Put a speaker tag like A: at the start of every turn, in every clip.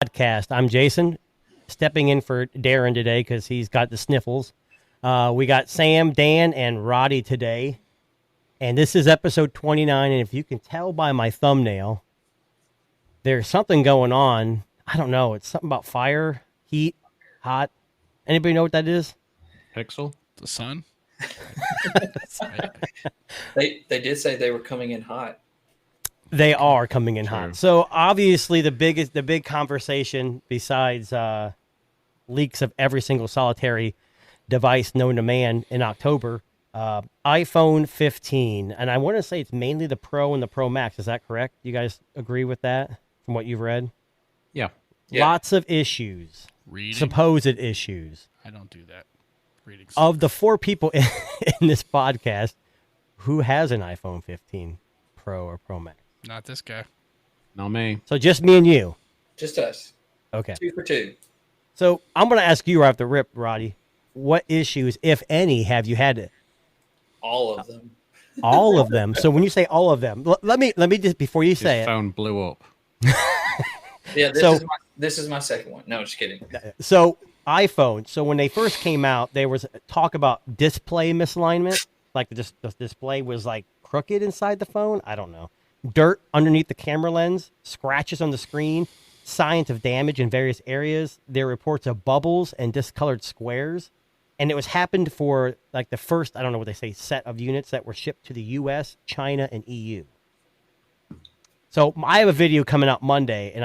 A: Podcast. I'm Jason, stepping in for Darren today because he's got the sniffles. We got Sam, Dan, and Roddy today, and this is episode 29. And if you can tell by my thumbnail, there's something going on. I don't know. It's something about fire, heat, hot. Anybody know what that is?
B: Pixel?
C: The sun?
D: They did say they were coming in hot.
A: They are coming in
B: True.
A: hot. So obviously, the big conversation besides leaks of every single solitary device known to man in October, iPhone 15, and I want to say it's mainly the Pro and the Pro Max. Is that correct? You guys agree with that from what you've read?
B: Yeah.
A: Lots of issues,
C: Reading?
A: supposed issues.
C: I don't do that. Reading.
A: Of the four people in this podcast, who has an iPhone 15 Pro or Pro Max?
C: Not this guy.
B: Not me.
A: So just me and you.
D: Just us.
A: Okay.
D: 2 for 2.
A: So I'm going to ask you right off the rip, Roddy, what issues, if any, have you had?
D: All of them.
A: All of them. So when you say all of them, let me just, before you say
B: His
A: it.
B: phone blew up.
D: Yeah, this is my second one. No, just kidding.
A: So iPhone. So when they first came out, there was talk about display misalignment. Like the display was like crooked inside the phone. I don't know. Dirt underneath the camera lens, scratches on the screen, signs of damage in various areas. There are reports of bubbles and discolored squares. And it was happened for like the first, I don't know what they say, set of units that were shipped to the US, China, and EU. So I have a video coming out Monday, and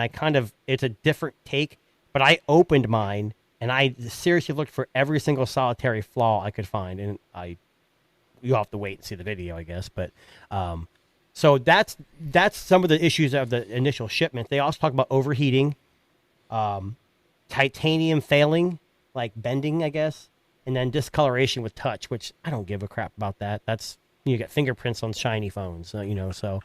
A: it's a different take, but I opened mine, and I seriously looked for every single solitary flaw I could find. And you'll have to wait and see the video, I guess. But, so that's some of the issues of the initial shipment. They also talk about overheating, titanium failing, like bending, I guess, and then discoloration with touch, which I don't give a crap about that. That's, you get fingerprints on shiny phones, so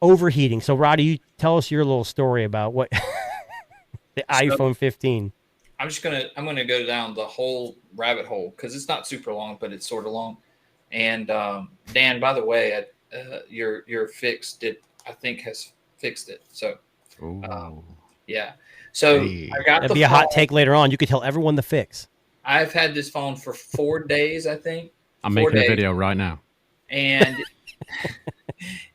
A: overheating. So Roddy, you tell us your little story about what the iPhone 15.
D: I'm gonna go down the whole rabbit hole because it's not super long, but it's sort of long. And Dan, by the way, your fix has fixed it. So yeah. So
B: Hey.
D: I got
A: That'd
D: the
A: be a hot
D: phone.
A: take later on. You could tell everyone the fix.
D: I've had this phone for 4 days, I think.
B: I'm
D: 4
B: making a
D: days.
B: video right now.
D: And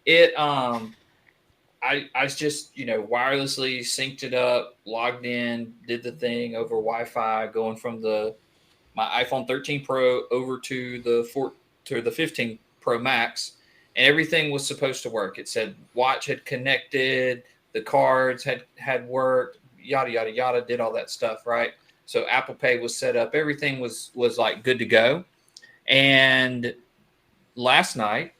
D: it I just wirelessly synced it up, logged in, did the thing over Wi-Fi, going from my iPhone 13 Pro over to the 15 Pro Max, and everything was supposed to work. It said watch had connected, the cards had worked, yada yada yada, did all that stuff, right? So Apple Pay was set up, everything was like good to go. And last night,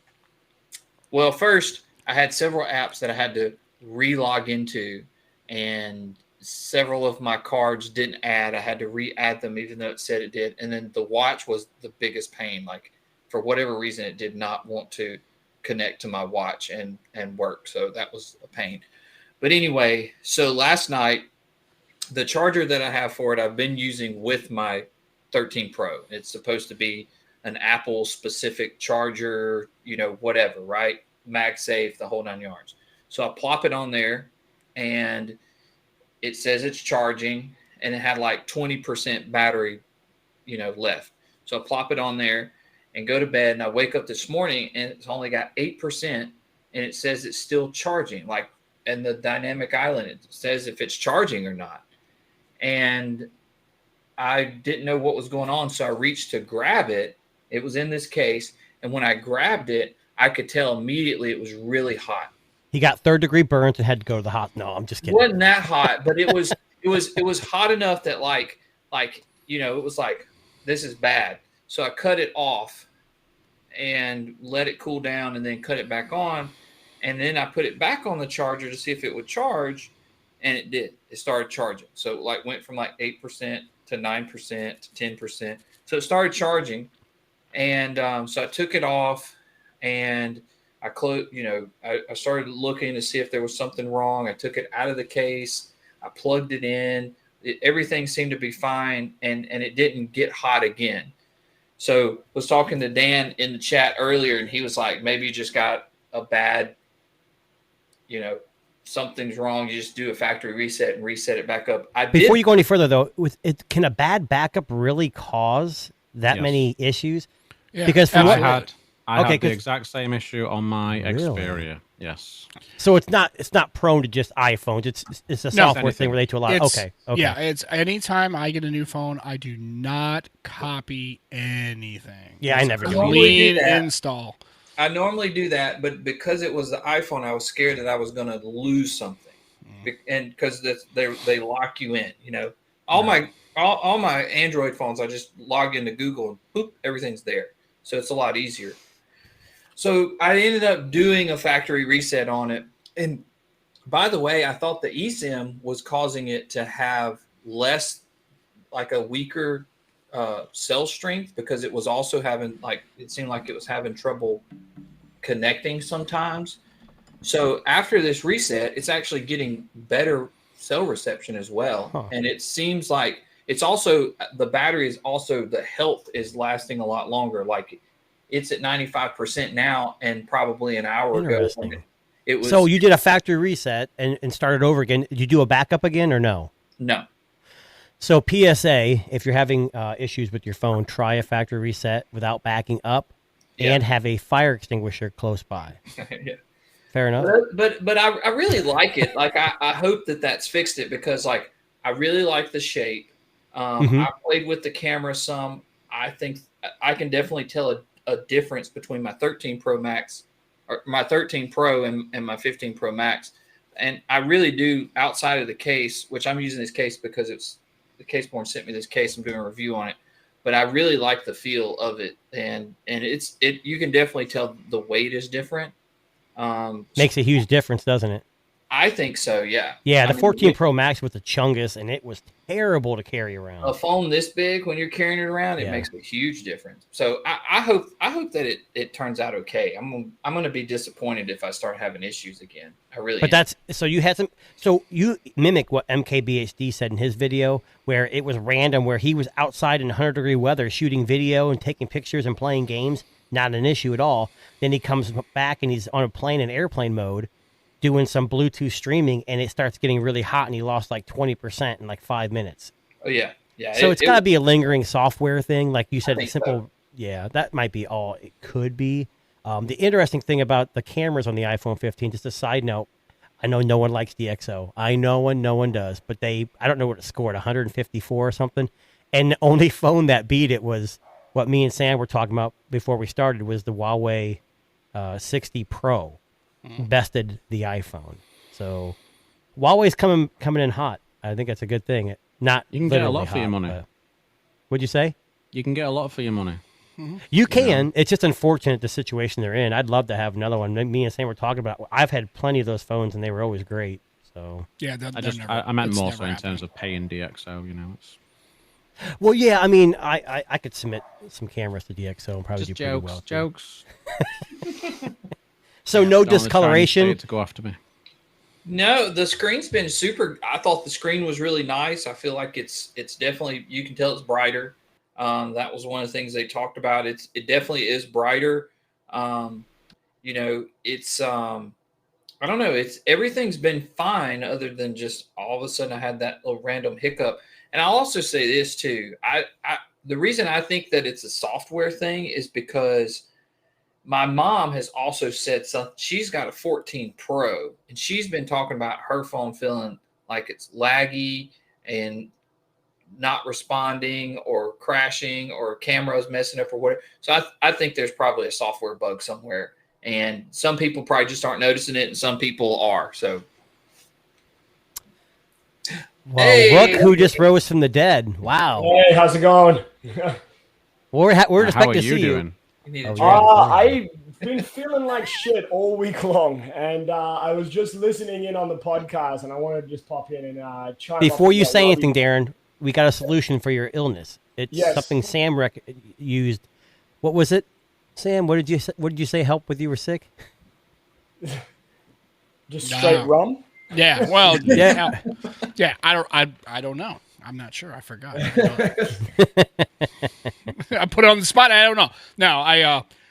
D: well, first I had several apps that I had to re-log into, and several of my cards didn't add. I had to re-add them even though it said it did. And then the watch was the biggest pain. Like, for whatever reason, it did not want to connect to my watch and work. So that was a pain. But anyway, so last night, the charger that I have for it, I've been using with my 13 Pro. It's supposed to be an Apple specific charger, whatever, right? MagSafe, the whole 9 yards. So I plop it on there, and it says it's charging, and it had like 20% battery, left. So I plop it on there and go to bed, and I wake up this morning, and it's only got 8%, and it says it's still charging. Like, and the dynamic island, it says if it's charging or not. And I didn't know what was going on, so I reached to grab it. It was in this case, and when I grabbed it, I could tell immediately it was really hot.
A: He got third-degree burns and had to go to the hot. No, I'm just
D: It
A: kidding.
D: wasn't that hot, but it was hot enough that like it was like, this is bad. So I cut it off and let it cool down, and then cut it back on, and then I put it back on the charger to see if it would charge, and it did. It started charging. So it like went from like 8% to 9% to 10%. So it started charging, and so I took it off, and I I started looking to see if there was something wrong. I took it out of the case. I plugged it in. Everything seemed to be fine, and it didn't get hot again. So I was talking to Dan in the chat earlier, and he was like, maybe you just got a bad, something's wrong, you just do a factory reset and reset it back up.
A: Before you go any further, though, can a bad backup really cause that
B: Yes.
A: many issues?
C: Yeah,
A: Because from
B: I
A: what,
B: had the
A: 'cause-
B: exact same issue on my
A: Really?
B: Xperia. Yes.
A: so it's not prone to just iPhones. It's a software thing
B: anything.
A: related to a lot.
C: It's-
A: Okay.
C: Yeah, it's anytime I get a new phone, I do not copy anything.
A: Yeah, I
C: It's
A: never
C: a
A: do
C: clean
D: either.
C: install.
D: I normally do that, but because it was the iPhone, I was scared that I was going to lose something, and because they lock you in. You know, all my Android phones, I just log into Google and boop, everything's there, so it's a lot easier. So I ended up doing a factory reset on it, and by the way, I thought the eSIM was causing it to have less, like a weaker cell strength, because it was also having, like, it seemed like it was having trouble connecting sometimes. So after this reset, it's actually getting better cell reception as well.
A: Huh.
D: And it seems like it's also, the battery is also, the health is lasting a lot longer. Like, it's at 95% now, and probably an hour ago
A: Interesting.
D: it was.
A: So you did a factory reset and started over again. Did you do a backup again or no?
D: No.
A: So PSA, if you're having issues with your phone, try a factory reset without backing up,
D: Yeah.
A: and have a fire extinguisher close by.
D: Yeah.
A: Fair enough.
D: But I really like it. Like, I hope that that's fixed it, because, like, I really like the shape.
A: Mhm.
D: I played with the camera some. I think I can definitely tell a difference between my 13 Pro Max, or my 13 Pro and my 15 Pro Max. And I really do, outside of the case, which I'm using this case because it's the Caseborn sent me this case. I'm doing a review on it, but I really like the feel of it, and you can definitely tell the weight is different.
A: Makes a huge difference, doesn't it?
D: I think so. Yeah.
A: Yeah,
D: I
A: the
D: mean,
A: 14 Pro Max with the Chungus, and it was terrible to carry around.
D: a phone this big, when you're carrying it around, it
A: Yeah.
D: makes a huge difference. So I hope that it turns out okay. I'm gonna be disappointed if I start having issues again. I really.
A: But
D: am.
A: that's so you had some. So you mimic what MKBHD said in his video, where it was random, where he was outside in 100-degree weather shooting video and taking pictures and playing games, not an issue at all. Then he comes back and he's on a plane in airplane mode, doing some Bluetooth streaming, and it starts getting really hot, and he lost like 20% in like 5 minutes.
D: Oh yeah.
A: So it's got to be a lingering software thing, like you said. The
D: think
A: simple,
D: so.
A: yeah, that might be all it could be. The interesting thing about the cameras on the iPhone 15, just a side note, I know no one likes DxO. I know no one does, but I don't know what it scored, 154 or something. And the only phone that beat it was what me and Sam were talking about before we started, was the Huawei 60 Pro bested the iPhone. So Huawei's coming in hot. I think that's a good thing. Not
B: You can get a
A: literally
B: lot for your
A: hot,
B: money.
A: but- What'd you say?
B: You can get a lot for your money.
A: You can. It's just unfortunate the situation they're in. I'd love to have another one. Me and Sam were talking about. I've had plenty of those phones, and they were always great. So,
C: Yeah,
B: I meant more so in terms of paying DxO. You know, it's
A: well, yeah. I mean, I could submit some cameras to DxO and probably
B: just
A: do pretty
B: jokes,
A: well. too.
B: jokes.
A: So no
B: Don't let the Chinese
A: discoloration.
B: state to go after me.
D: No, the screen's been super. I thought the screen was really nice. I feel like it's definitely, you can tell it's brighter. That was one of the things they talked about. It definitely is brighter. It's I don't know. It's everything's been fine, other than just all of a sudden I had that little random hiccup. And I'll also say this too. The reason I think that it's a software thing is because my mom has also said something. She's got a 14 Pro, and she's been talking about her phone feeling like it's laggy and not responding or crashing, or cameras messing up or whatever. So I think there's probably a software bug somewhere, and some people probably just aren't noticing it, and some people are. So,
A: Well,
D: Hey!
A: look who just rose from the dead! Wow,
E: Hey, how's it going?
A: we're just
B: How are
A: expecting to
B: you
A: see
B: doing?
D: you need
A: Oh,
D: to
A: yeah.
E: I've been feeling like shit all week long, and I was just listening in on the podcast, and I wanted to just pop in and chime
A: Before
E: up
A: you
E: with
A: say
E: what
A: anything, Darren, we got a solution for your illness. It's
E: Yes.
A: something Sam used. What was it, Sam? What did you say? What did you say helped with you were sick?
E: just straight
C: Nah.
E: rum.
C: Yeah, well,
A: Yeah.
C: yeah. I don't know. I'm not sure. I forgot. I put it on the spot. I don't know.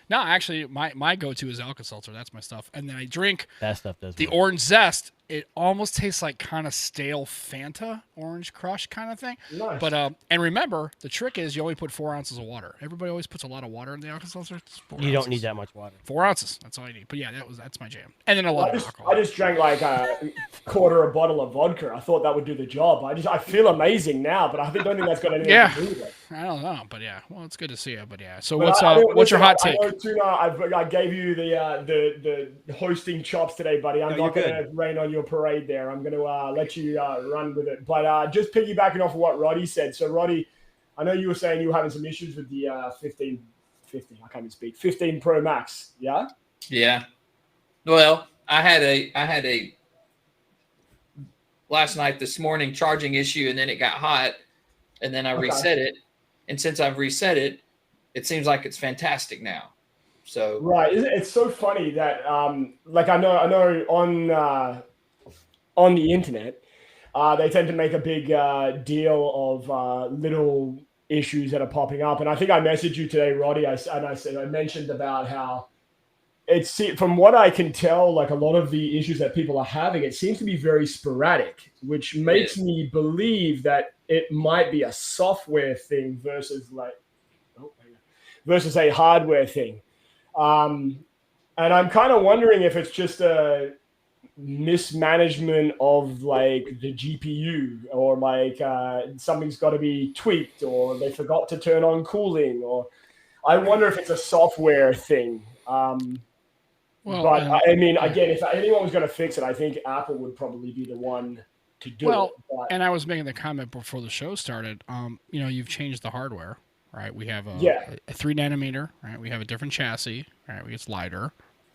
C: No, actually, my go-to is Alka-Seltzer. That's my stuff. And then I drink
A: That stuff does.
C: the
A: work.
C: orange zest it almost tastes like kind of stale Fanta Orange Crush kind of thing.
E: Nice.
C: But and remember, the trick is you only put 4 ounces of water. Everybody always puts a lot of water in the Alka-Seltzer.
A: You don't need that much water.
C: 4 ounces. That's all you need. But yeah, that's my jam. And then a lot of alcohol.
E: I just drank like a quarter a bottle of vodka. I thought that would do the job. I feel amazing now, but I don't think that's got anything to do with it.
C: I don't know, but yeah. Well, it's good to see you. But yeah. So
E: But
C: what's your hot take?
E: I know, Tuna, I gave you the hosting chops today, buddy. I'm not going to rain on your parade there. I'm going to let you run with it. But just piggybacking off of what Roddy said. So Roddy, I know you were saying you were having some issues with the 15 Pro Max. Yeah. Yeah.
D: Well, I had a last night, this morning charging issue, and then it got hot, and then I reset it. And since I've reset it, it seems like it's fantastic now. So
E: right, it's so funny that like I know on the internet, they tend to make a big deal of little issues that are popping up. And I think I messaged you today, Roddy. I mentioned about how it's, from what I can tell, like a lot of the issues that people are having, it seems to be very sporadic, which makes me believe that it might be a software thing versus a hardware thing. And I'm kind of wondering if it's just a mismanagement of like the GPU, or like something's got to be tweaked, or they forgot to turn on cooling, or I wonder if it's a software thing. But I mean, again, if anyone was going to fix it, I think Apple would probably be the one to do it. But,
C: and I was making the comment before the show started. You've changed the hardware, right? We have a 3 nanometer, right? We have a different chassis, right? It's lighter,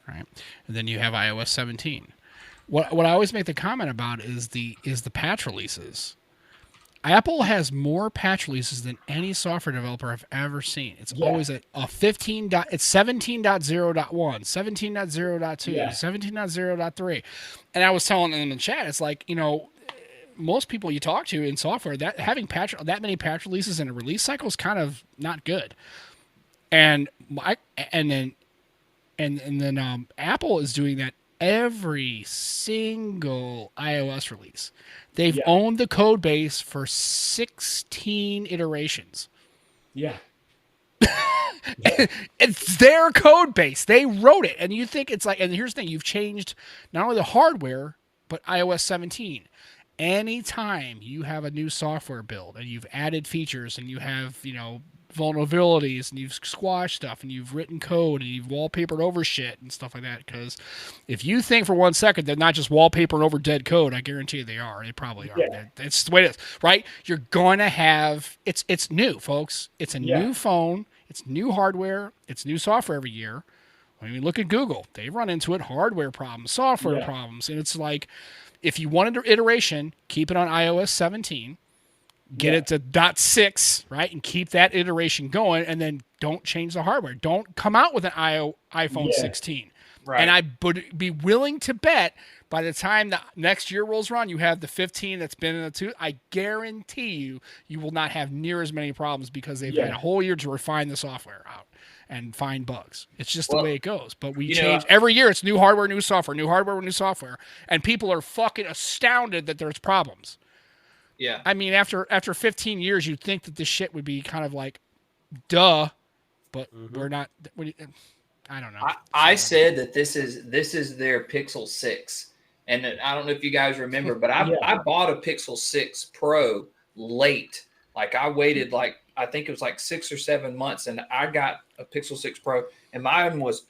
C: right? And then you have iOS 17. What I always make the comment about is the patch releases. Apple has more patch releases than any software developer I've ever seen. It's always a 15. It's 17.0.1, 17.0.2, 17.0.3. And I was telling them in the chat, it's like, most people you talk to in software, that having that many patch releases in a release cycle is kind of not good. And then Apple is doing that every single iOS release. They've owned the code base for 16 iterations.
E: Yeah.
C: It's their code base. They wrote it. And you think it's like, and here's the thing, you've changed not only the hardware, but iOS 17. Anytime you have a new software build and you've added features and you have, vulnerabilities and you've squashed stuff and you've written code and you've wallpapered over shit and stuff like that, because if you think for 1 second they're not just wallpapering over dead code, I guarantee you they are. They probably are. It's the way it is, right? You're going to have, it's new, folks. It's a new phone. It's new hardware. It's new software every year. When you look at Google, they run into it, hardware problems, software problems. And it's like, if you want an iteration, keep it on iOS 17. Get it to .6, right, and keep that iteration going, and then don't change the hardware. Don't come out with an iPhone 16. Right. And I would be willing to bet by the time the next year rolls around, you have the 15 that's been in the 2. I guarantee you will not have near as many problems because they've had a whole year to refine the software out and find bugs. It's just the way it goes. But we change every year. It's new hardware, new software, new hardware, new software, and people are fucking astounded that there's problems.
D: Yeah.
C: I mean, after 15 years, you'd think that this shit would be kind of like, duh, but we're not. I don't know.
D: I said that this is their Pixel 6, and I don't know if you guys remember, but I bought a Pixel 6 Pro late. Like I waited I think it was like 6 or 7 months, and I got a Pixel 6 Pro, and mine was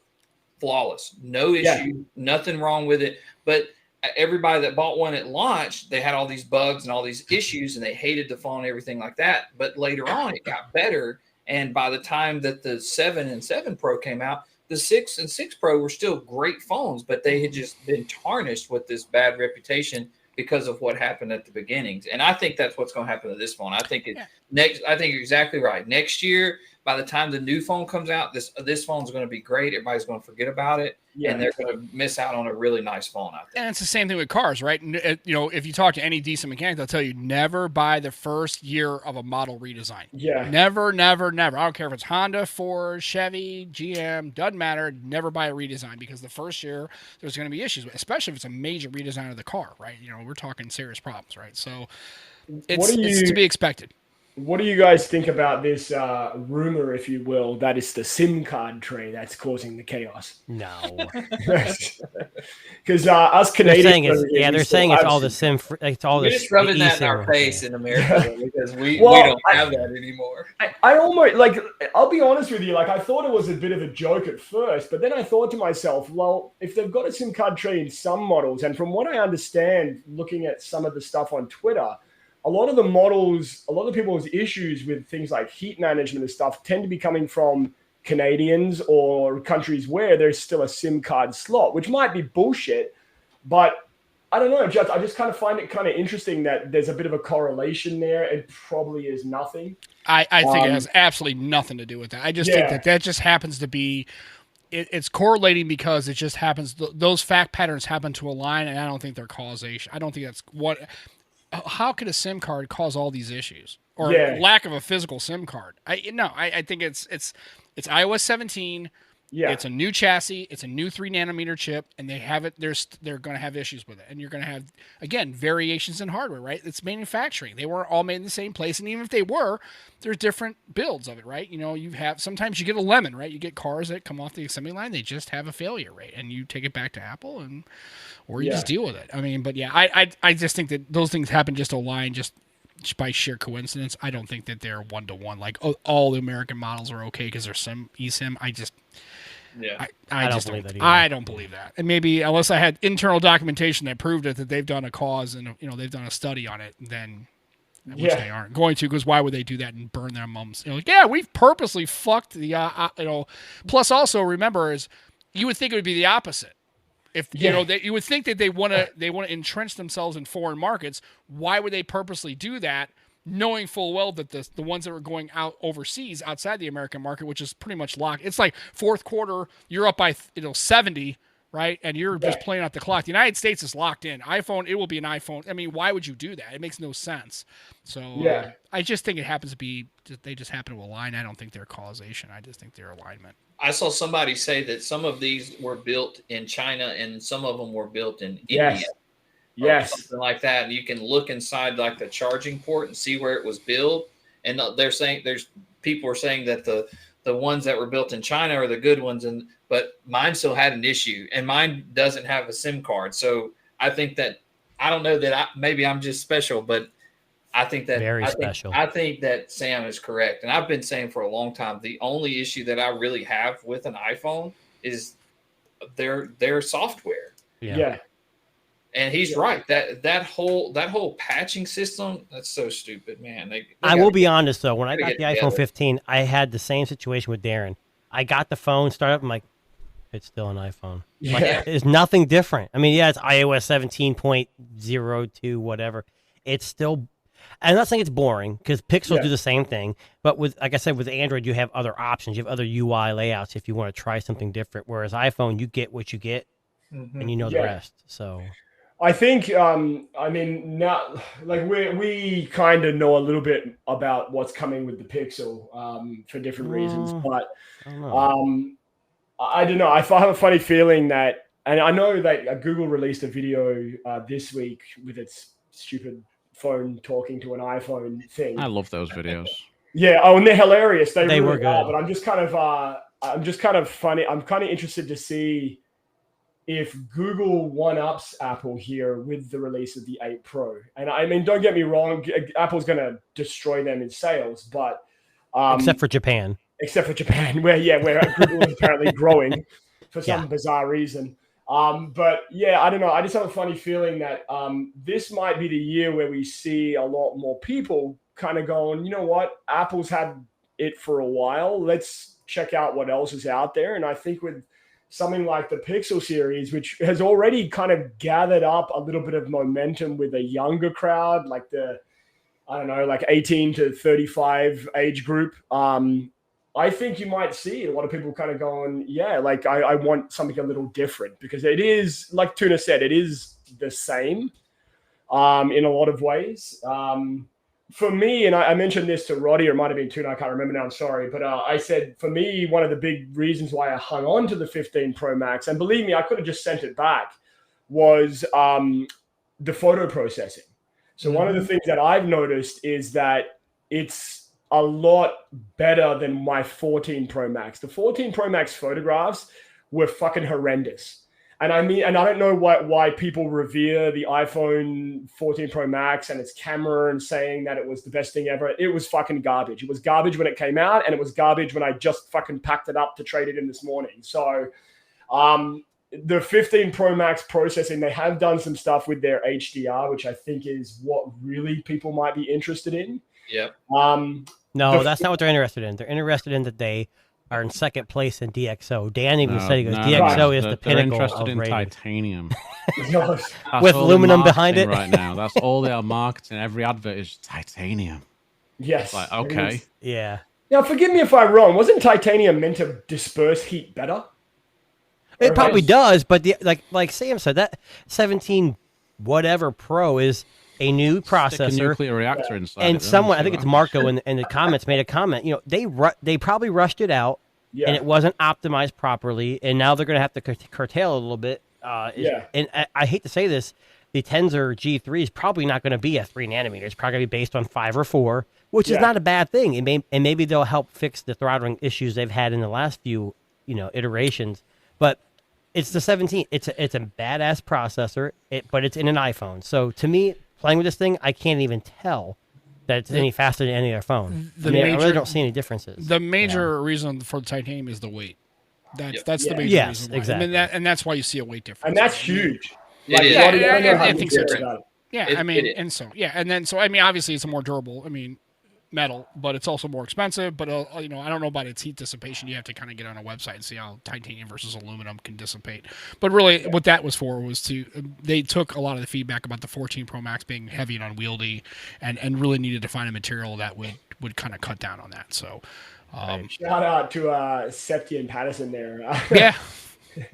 D: flawless, no issue, nothing wrong with it, but everybody that bought one at launch, they had all these bugs and all these issues, and they hated the phone and everything like that. But later on, it got better. And by the time that the 7 and 7 Pro came out, the 6 and 6 Pro were still great phones, but they had just been tarnished with this bad reputation because of what happened at the beginnings. And I think that's what's going to happen to this phone. I think I think you're exactly right. Next year, by the time the new phone comes out, this phone's going to be great. Everybody's going to forget about it, and they're going to miss out on a really nice phone out there.
C: And it's the same thing with cars, right? If you talk to any decent mechanic, they'll tell you never buy the first year of a model redesign.
E: Yeah.
C: Never, never, never. I don't care if it's Honda, Ford, Chevy, GM, doesn't matter. Never buy a redesign because the first year there's going to be issues, especially if it's a major redesign of the car, right? We're talking serious problems, right? So it's to be expected.
E: What do you guys think about this rumor, if you will, that it's the SIM card tray that's causing the chaos?
A: No.
E: Because us Canadians,
A: they're saying it's all the SIM. It's all
D: We're
A: the
D: just rubbing that in our face in America because we don't have that anymore.
E: I almost I'll be honest with you. Like, I thought it was a bit of a joke at first, but then I thought to myself, well, if they've got a SIM card tray in some models, and from what I understand, looking at some of the stuff on Twitter, a lot of the models, a lot of people's issues with things like heat management and stuff tend to be coming from Canadians or countries where there's still a SIM card slot, which might be bullshit, but I don't know. I just kind of find it kind of interesting that there's a bit of a correlation there. It probably is nothing.
C: I think it has absolutely nothing to do with that. I just think that just happens to be, it's correlating because it just happens, those fact patterns happen to align, and I don't think they're causation. I don't think that's what... How could a SIM card cause all these issues, or lack of a physical SIM card? I think it's iOS 17. Yeah, it's a new chassis. It's a new 3-nanometer chip, and they have it. They're going to have issues with it, and you're going to have, again, variations in hardware. Right? It's manufacturing. They weren't all made in the same place, and even if they were, there's different builds of it. Right? Sometimes you get a lemon. Right? You get cars that come off the assembly line. They just have a failure rate, and you take it back to Apple, or you just deal with it. I mean, but yeah, I just think that those things happen just to align just by sheer coincidence. I don't think that they're one-to-one. Like, all the American models are okay because they're eSIM. I just don't believe that either. I don't believe that. And maybe unless I had internal documentation that proved it, that they've done a cause and they've done a study on it, then which they aren't going to, because why would they do that and burn their mums? We've purposely fucked the Plus, also remember, is you would think it would be the opposite. If you would think that they want to entrench themselves in foreign markets. Why would they purposely do that, knowing full well that the ones that are going out overseas outside the American market, which is pretty much locked? It's like fourth quarter, you're up by 70, right? And you're just playing out the clock. The United States is locked in. iPhone, it will be an iPhone. I mean, why would you do that? It makes no sense. So I just think it happens to be they just happen to align. I don't think they're causation. I just think they're alignment.
D: I saw somebody say that some of these were built in China and some of them were built in India. Yes. Something like that. And you can look inside like the charging port and see where it was built. And they're saying people are saying that the ones that were built in China are the good ones. But mine still had an issue, and mine doesn't have a SIM card. So I think that, I don't know that maybe I'm just special, but I think that I think that Sam is correct. And I've been saying for a long time, the only issue that I really have with an iPhone is their software.
E: Yeah.
D: And he's right. That whole patching system, that's so stupid, man.
A: I will be honest though, when I got the iPhone 15, I had the same situation with Darren. I got the phone, started up, I'm like, it's still an iPhone. Like, there's nothing different. I mean, it's iOS 17.02, whatever. It's still, I'm not saying it's boring, because Pixel do the same thing, but like I said, with Android, you have other options. You have other UI layouts if you want to try something different, whereas iPhone, you get what you get, and you know the rest. So
E: I think, I mean, now, like, we kind of know a little bit about what's coming with the Pixel for different reasons, but I don't know. I have a funny feeling that, and I know that Google released a video this week with its stupid phone talking to an iPhone thing.
B: I love those videos.
E: Yeah. Oh, and they're hilarious. They really
A: were good.
E: are, but I'm just kind of funny. I'm kind of interested to see if Google one-ups Apple here with the release of the 8 Pro. And I mean, don't get me wrong, Apple's going to destroy them in sales, but
A: except for Japan.
E: Where Google is apparently growing for some bizarre reason. But yeah, I don't know. I just have a funny feeling that this might be the year where we see a lot more people kind of going, you know what? Apple's had it for a while. Let's check out what else is out there. And I think with something like the Pixel series, which has already kind of gathered up a little bit of momentum with a younger crowd, like I don't know, like 18 to 35 age group, I think you might see a lot of people kind of going, yeah, like I want something a little different, because it is, like Tuna said, it is the same in a lot of ways. For me, and I mentioned this to Roddy, or it might have been Tuna, I can't remember now, I'm sorry. But I said, for me, one of the big reasons why I hung on to the 15 Pro Max, and believe me, I could have just sent it back, was the photo processing. So one of the things that I've noticed is that it's a lot better than my 14 Pro Max. The 14 Pro Max photographs were fucking horrendous. And I mean, and I don't know why people revere the iPhone 14 Pro Max and its camera and saying that it was the best thing ever. It was fucking garbage. It was garbage when it came out, and it was garbage when I just fucking packed it up to trade it in this morning. So the 15 Pro Max processing, they have done some stuff with their HDR, which I think is what really people might be interested in.
D: Yep.
A: No, that's not what they're interested in. They're interested in that they are in second place in DxO. Dan even said, he goes, DxO is the pinnacle
B: They're interested
A: of
B: in
A: rating.
B: titanium.
A: With
B: That's all
A: aluminum
B: the
A: behind it.
B: marketing right now. That's all they are marketing. Every advert is titanium.
E: Yes.
B: Like, okay.
A: Yeah.
E: Now, forgive me if I'm wrong. Wasn't titanium meant to disperse heat better?
A: It probably does, but like Sam said, that 17 whatever Pro is a new
B: Stick a
A: processor.
B: nuclear reactor inside.
A: And
B: it,
A: someone,
B: don't
A: I think
B: you?
A: it's Marco in the comments, made a comment. You know, they probably rushed it out, and it wasn't optimized properly, and now they're going to have to curtail it a little bit. And I hate to say this, the Tensor G3 is probably not going to be a 3 nanometer. It's probably going to be based on 5 or 4, which is not a bad thing. And maybe they'll help fix the throttling issues they've had in the last few iterations. But it's the 17. It's a badass processor, but it's in an iPhone. So to me, playing with this thing, I can't even tell that it's any faster than any other phone. I really don't see any differences.
C: The major reason for the titanium is the weight. That's the major reason why.
A: Exactly.
C: I mean, and that's why you see a weight difference.
E: And that's huge.
D: It is.
C: I think so too. Yeah,
D: It-
C: I mean,
D: it-
C: and so I mean, obviously it's a more durable. I mean, metal, but it's also more expensive. But I don't know about its heat dissipation. You have to kind of get on a website and see how titanium versus aluminum can dissipate. But really, what that was for was they took a lot of the feedback about the 14 Pro Max being heavy and unwieldy, and really needed to find a material that would kind of cut down on that. So,
E: Shout out to Septi and Patterson there.
D: Yeah.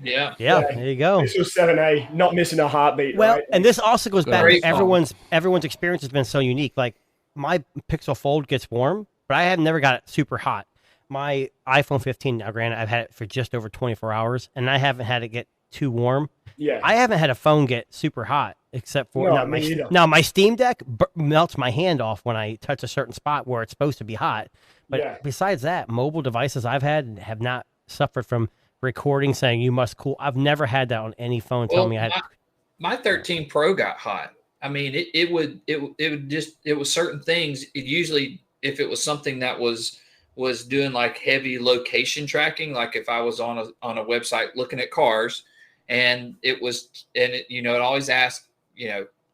A: Yeah, there you go.
E: This was 7A, not missing a heartbeat.
A: Well,
E: right?
A: and this also goes back
D: Great
A: to
D: phone.
A: everyone's experience has been so unique. Like my Pixel Fold gets warm, but I have never got it super hot. My iPhone 15, now granted, I've had it for just over 24 hours, and I haven't had it get too warm.
E: Yeah.
A: I haven't had a phone get super hot, except for
E: No, me either.
A: my Steam Deck melts my hand off when I touch a certain spot where it's supposed to be hot. But besides that, mobile devices I've had have not suffered from recording saying you must cool. I've never had that on any phone. Tell me I had.
D: My 13 Pro got hot. I mean, it was certain things. It usually, if it was something that was doing like heavy location tracking, like if I was on a website looking at cars, and it always asks,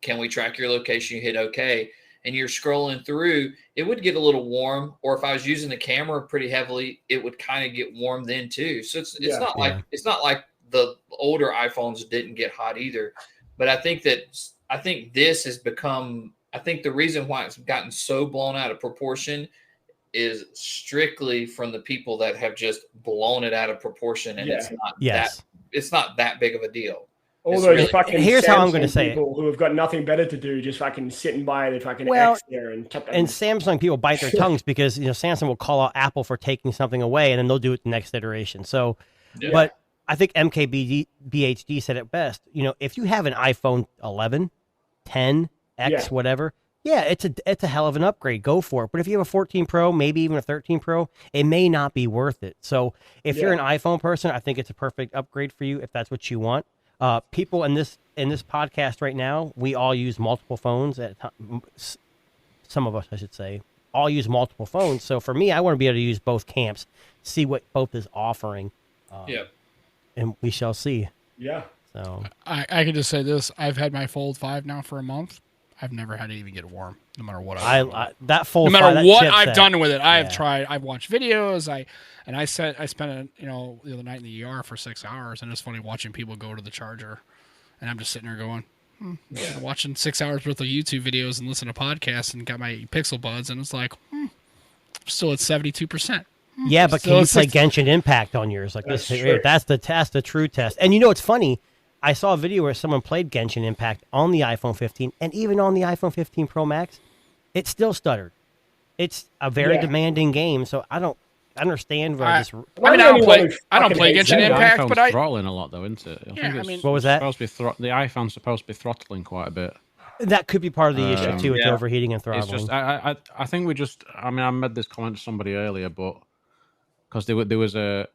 D: can we track your location? You hit OK, and you're scrolling through, it would get a little warm. Or if I was using the camera pretty heavily, it would kind of get warm then too. So it's not like the older iPhones didn't get hot either. But I think this has become, I think the reason why it's gotten so blown out of proportion is strictly from the people that have just blown it out of proportion, and it's not that big of a deal.
E: All those
D: really,
E: fucking
A: here's how I'm going to
E: Samsung
A: say
E: people who have got nothing better to do, just fucking sitting by the fucking X there and
A: Samsung people bite their tongues because Samsung will call out Apple for taking something away, and then they'll do it the next iteration. So, but I think MKBHD said it best. If you have an iPhone 11, 10, X, whatever, it's a hell of an upgrade. Go for it. But if you have a 14 Pro, maybe even a 13 Pro, it may not be worth it. So if you're an iPhone person, I think it's a perfect upgrade for you if that's what you want. People in this podcast right now, we all use multiple phones at some of us, I should say, all use multiple phones. So for me, I want to be able to use both camps, see what both is offering. And we shall see.
E: Yeah.
A: So
C: I can just say this: I've had my Fold 5 now for a month. I've never had it even get warm, no matter what.
A: That Fold,
C: no matter
A: 5,
C: what
A: chipset,
C: I've done with it, I've tried. I've watched videos. I spent the other night in the ER for 6 hours, and it's funny watching people go to the charger, and I'm just sitting there going, Watching 6 hours worth of YouTube videos and listening to podcasts and got my Pixel Buds, and it's like, still at 72%.
A: Yeah, but
C: So
A: can you
C: it's
A: play
C: just-
A: Genshin Impact on yours? Like
E: That's
A: this,
E: true.
A: that's the test, the true test. And you know what's funny? I saw a video where someone played Genshin Impact on the iPhone 15, and even on the iPhone 15 Pro Max, it still stuttered. It's a very
E: Yeah.
A: demanding game, so I don't understand.
C: I-
A: Just,
C: I mean,
E: I'm
C: I
E: the
C: don't
E: only one
C: play.
E: who
C: I don't
E: fucking
C: play
E: hates
C: Genshin
E: that.
B: The
C: Impact,
B: iPhone's
C: but I.
B: throttling a lot though, isn't it?
C: Yeah, I mean-
A: What was that?
B: Supposed to be the iPhone's supposed to be throttling quite a bit.
A: that could be part of the issue too, with
D: yeah.
A: overheating and
B: It's
A: throttling.
B: just I think we just I mean I made this comment to somebody earlier, but because there was a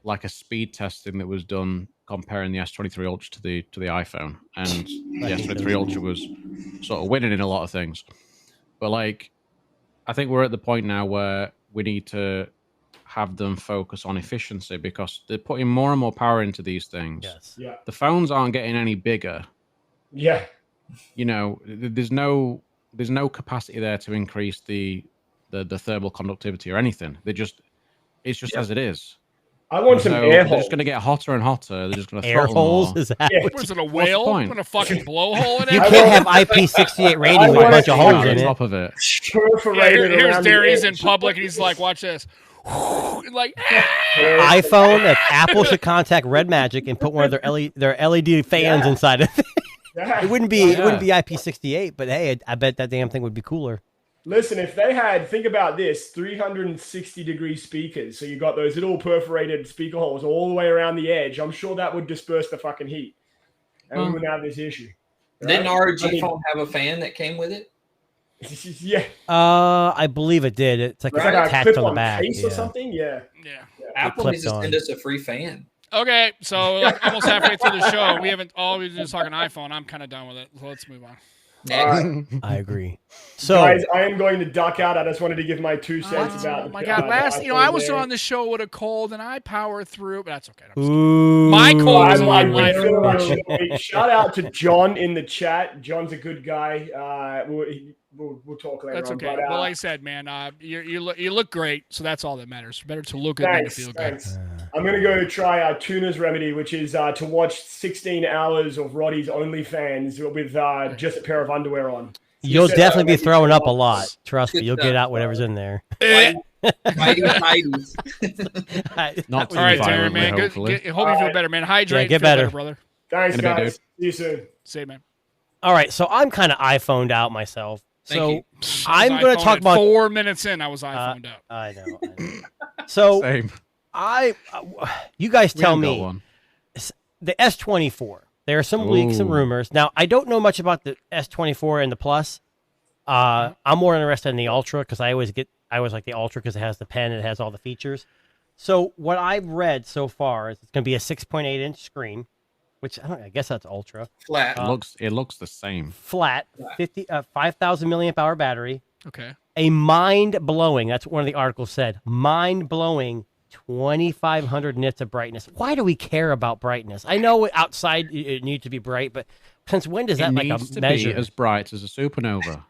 B: like a speed testing that was done comparing the S23 Ultra to the iPhone, and the S23 Ultra was sort of winning in a lot of things. But like, I think we're at the point now where we need to have them focus on efficiency because they're putting more and more power into these things.
A: Yes.
E: Yeah.
B: The phones aren't getting any bigger.
E: Yeah.
B: You know, there's no capacity there to increase the thermal conductivity or anything. It's just as it is.
E: I want some
B: So
E: air
B: they're
E: holes.
B: just going to get hotter and hotter. They're just going to
A: Air
B: throttle
A: holes?
B: more.
A: Is that
E: Yeah.
A: what
C: Was
A: you,
C: it a whale?
B: point?
C: Put a fucking blowhole in it?
A: you
E: I
A: can't
E: want-
A: have IP68 rating with a
E: want
A: bunch
E: it
A: of
E: to
A: holes
B: on
A: in it.
B: top of it.
C: Yeah,
E: Perforated
C: here's
E: around the
C: Darius in
E: edge.
C: public, and he's like, "Watch this." Like,
A: iPhone, that Apple should contact Red Magic and put one of their LED fans
E: Yeah.
A: inside of it.
E: Yeah.
A: It wouldn't be
B: Yeah.
A: it wouldn't be IP68, but hey, I bet that damn thing would be cooler.
E: Listen, if they had, think about this, 360-degree speakers, so you got those little perforated speaker holes all the way around the edge, I'm sure that would disperse the fucking heat. And we
B: Well-
E: wouldn't have this issue.
D: Didn't
E: right?
D: ROG
E: I mean-
D: phone have a fan that came with it?
E: Yeah.
A: I believe it did. It's like
E: It's like a
A: attached on the
E: clip-on
A: back.
E: case or
A: Yeah.
E: something? Yeah.
C: yeah.
D: Apple
A: clipped
D: needs to
A: on.
D: send us a free fan.
C: Okay, so like, almost halfway through the show, we haven't all we've been talking iPhone. I'm kind of done with it. So let's move on.
E: All right.
A: I agree. So
E: Guys, I am going to duck out. I just wanted to give my 2 cents about
C: Oh
E: the
C: my God!
E: the
C: Last,
E: iPhone
C: I was
E: there.
C: on the show with a cold, and I powered through, but that's okay. I'm just
A: ooh,
C: My cold was
E: I'm
C: on
E: like,
C: life.
E: shout out to John in the chat. John's a good guy. We'll talk later
C: That's
E: on.
C: okay.
E: But,
C: Well, like I said, man, you look great, so that's all that matters. Better to look good than to
E: thanks.
C: feel good.
E: Thanks. I'm going to go try Tuna's Remedy, which is to watch 16 hours of Roddy's OnlyFans with just a pair of underwear on.
A: you'll
E: said,
A: definitely be
E: maybe
A: throwing up a
E: some-
A: lot. Trust me,
D: Good
A: you'll get
D: stuff.
A: out whatever's in there.
D: Mighty Mighties.
B: Not
C: All right,
B: too
C: Terry,
B: violently,
C: man. Good.
B: hopefully.
C: Hope you feel
E: Alright.
C: better, man. Hydrate.
A: get
C: feel
A: better.
C: brother.
E: Thanks,
B: In a bit,
E: guys.
B: dude.
E: See you soon.
C: Say, man.
A: All right, so I'm kind of iPhoned out myself.
D: Thank
A: So
D: you.
A: I'm
C: I was
A: going to
C: iPhoned
A: talk
C: at
A: about.
C: 4 minutes in. I was iPhoned out.
A: I know. So
B: Same.
A: you guys
B: We
A: tell
B: ain't got
A: me
B: one.
A: the S24. There are some leaks and
B: Ooh.
A: rumors. Now I don't know much about the S24 and the Plus. I'm more interested in the Ultra because I always like the Ultra because it has the pen, it has all the features. So what I've read so far is it's going to be a 6.8-inch screen, which I guess that's Ultra.
D: Flat.
B: It looks the same.
A: Flat, 5,000 milliamp hour battery.
C: Okay.
A: A mind-blowing, that's what one of the articles said, mind-blowing 2,500 nits of brightness. Why do we care about brightness? I know outside it needs to be bright, but since when does that
B: It
A: like
B: needs
A: a
B: to
A: measure?
B: be as bright as a supernova.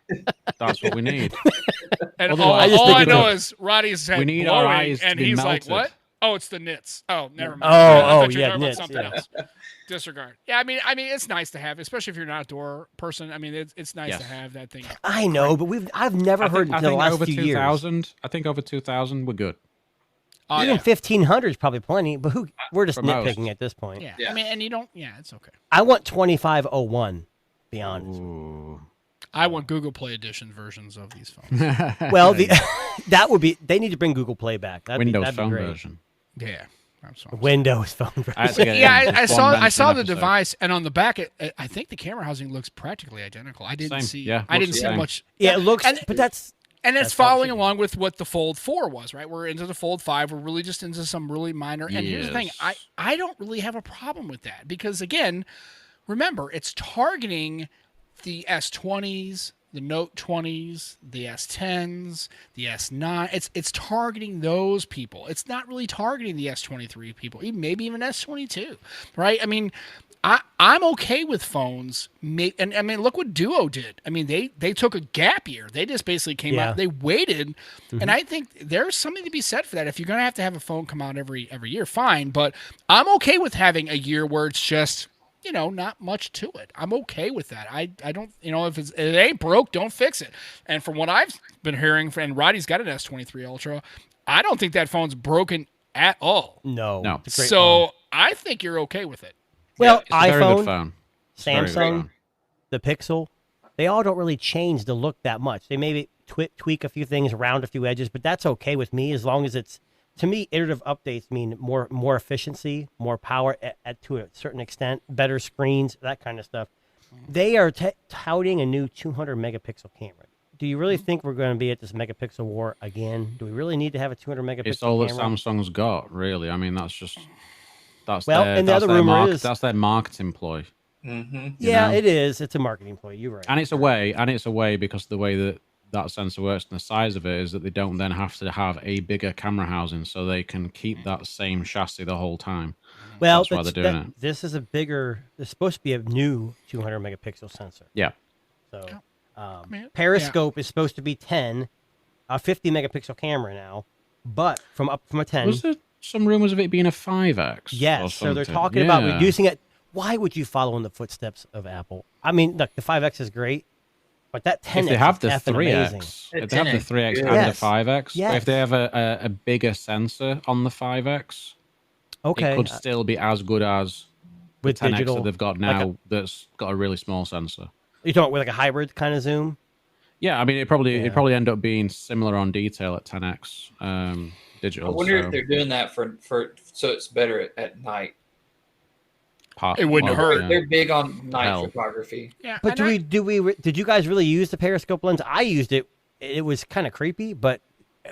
B: That's what we need.
C: And
B: Although
C: all
B: I
A: just
C: all
A: think
C: I
A: it's
C: know
A: a-
C: is Roddy's head
B: We need
C: blowing,
B: our eyes to
C: and
B: be
C: he's
B: melted.
C: like, "What? Oh, it's the nits. Oh, never mind.
A: Oh,
C: I
A: oh,
C: thought you were
A: yeah,
C: talking about
A: nits,
C: something
A: yeah.
C: else. Disregard. Yeah, I mean, it's nice to have, especially if you're an outdoor person. I mean, it's nice
B: Yes.
C: to have that thing.
A: I know, but I've never
B: I
A: heard
B: think, I
A: until the
B: think
A: last
B: over
A: few years.
B: 2000. I think over 2000 we're good.
C: Oh,
A: Even
C: yeah.
A: 1,500 is probably plenty, but we're just
B: For most.
A: nitpicking at this point.
C: Yeah.
D: Yeah.
C: I mean, and you don't. Yeah, it's okay.
A: I want 2501. Be honest.
B: Ooh.
C: I want Google Play Edition versions of these phones.
A: Well, that would be. They need to bring Google Play back.
B: Windows
A: that'd be
B: phone
A: great.
B: version.
C: Yeah. That's what I'm saying.
A: Windows phone version.
B: I had to get it
C: Yeah,
B: in
C: I
B: just
C: saw.
B: one
C: I saw the
B: mention episode.
C: device, and on the back, I think the camera housing looks practically identical. I didn't
B: Same,
C: see.
B: yeah,
C: I
B: looks
C: didn't
B: the
C: see
B: same.
C: much.
A: Yeah, it looks,
C: and,
A: but that's
C: and it's
A: that's how it
C: following
A: should be.
C: along with what the Fold 4 was, right? We're into the Fold 5. We're really just into some really minor. And here's the thing:
B: Yes.
C: I don't really have a problem with that because again, remember, it's targeting the S20s, the Note 20s, the S10s, the S9. It's targeting those people. It's not really targeting the S23 people, maybe even S22, right? I mean, I'm okay with phones. And I mean, look what Duo did. I mean, they took a gap year. They just basically came
A: Yeah.
C: out. They waited, and I think there's something to be said for that. If you're going to have a phone come out every year, fine. But I'm okay with having a year where it's just not much to it. I'm okay with that. I don't, if it ain't broke, don't fix it. And from what I've been hearing, and Roddy's got an S23 Ultra, I don't think that phone's broken at all.
A: No.
B: No.
A: It's a great
C: So
A: phone.
C: I think you're okay with it.
A: Well,
B: It's a very good
A: iPhone,
B: phone. It's a very good
A: Samsung,
B: phone.
A: the Pixel, they all don't really change the look that much. They maybe tweak a few things, round a few edges, but that's okay with me as long as it's, to me, iterative updates mean more efficiency, more power to a certain extent, better screens, that kind of stuff. They are touting a new 200 megapixel camera. Do you really think we're going to be at this megapixel war again? Do we really need to have a 200 megapixel
B: It's all that
A: camera?
B: Samsung's got, really. I mean, that's
A: Well,
B: their,
A: and the
B: that's
A: other
B: their
A: rumor is-
B: that's their marketing ploy.
D: Mm-hmm.
A: Yeah,
B: know?
A: it is. It's a marketing ploy. You're right.
B: And it's a way because the way that sensor works and the size of it is that they don't then have to have a bigger camera housing, so they can keep that same chassis the whole time.
A: Well,
B: That's why they're doing it.
A: this is a bigger. It's supposed to be a new 200 megapixel sensor.
B: Yeah.
A: So,
C: mean,
A: periscope is supposed to be 10, a 50 megapixel camera now, but from a 10.
B: Was there some rumors of it being a 5x? or
A: Yes, so they're
B: something?
A: talking about
B: Yeah.
A: reducing it. Why would you follow in the footsteps of Apple? I mean, look, the 5X is great, but that 10X
B: If they have
A: is
B: the
A: effing amazing.
B: 3x, if they have the 3x and the
A: Yes.
B: 5x,
A: Yes.
B: but if they have a bigger sensor on the 5x,
A: Okay,
B: it could still be as good as the
A: with
B: 10x
A: digital,
B: that they've got now that's got a really small sensor.
A: you talking with like a hybrid kind of zoom?
B: Yeah, I mean, it probably
A: Yeah.
B: end up being similar on detail at 10x
D: I
B: digital.
D: wonder
B: so
D: if they're doing that for so it's better at night.
B: part-
C: It wouldn't
B: well,
C: hurt.
B: yeah.
D: They're big on night
B: Hell.
D: photography.
C: Yeah,
A: But
C: and
A: did you guys really use the periscope lens? I used it. It was kind of creepy, but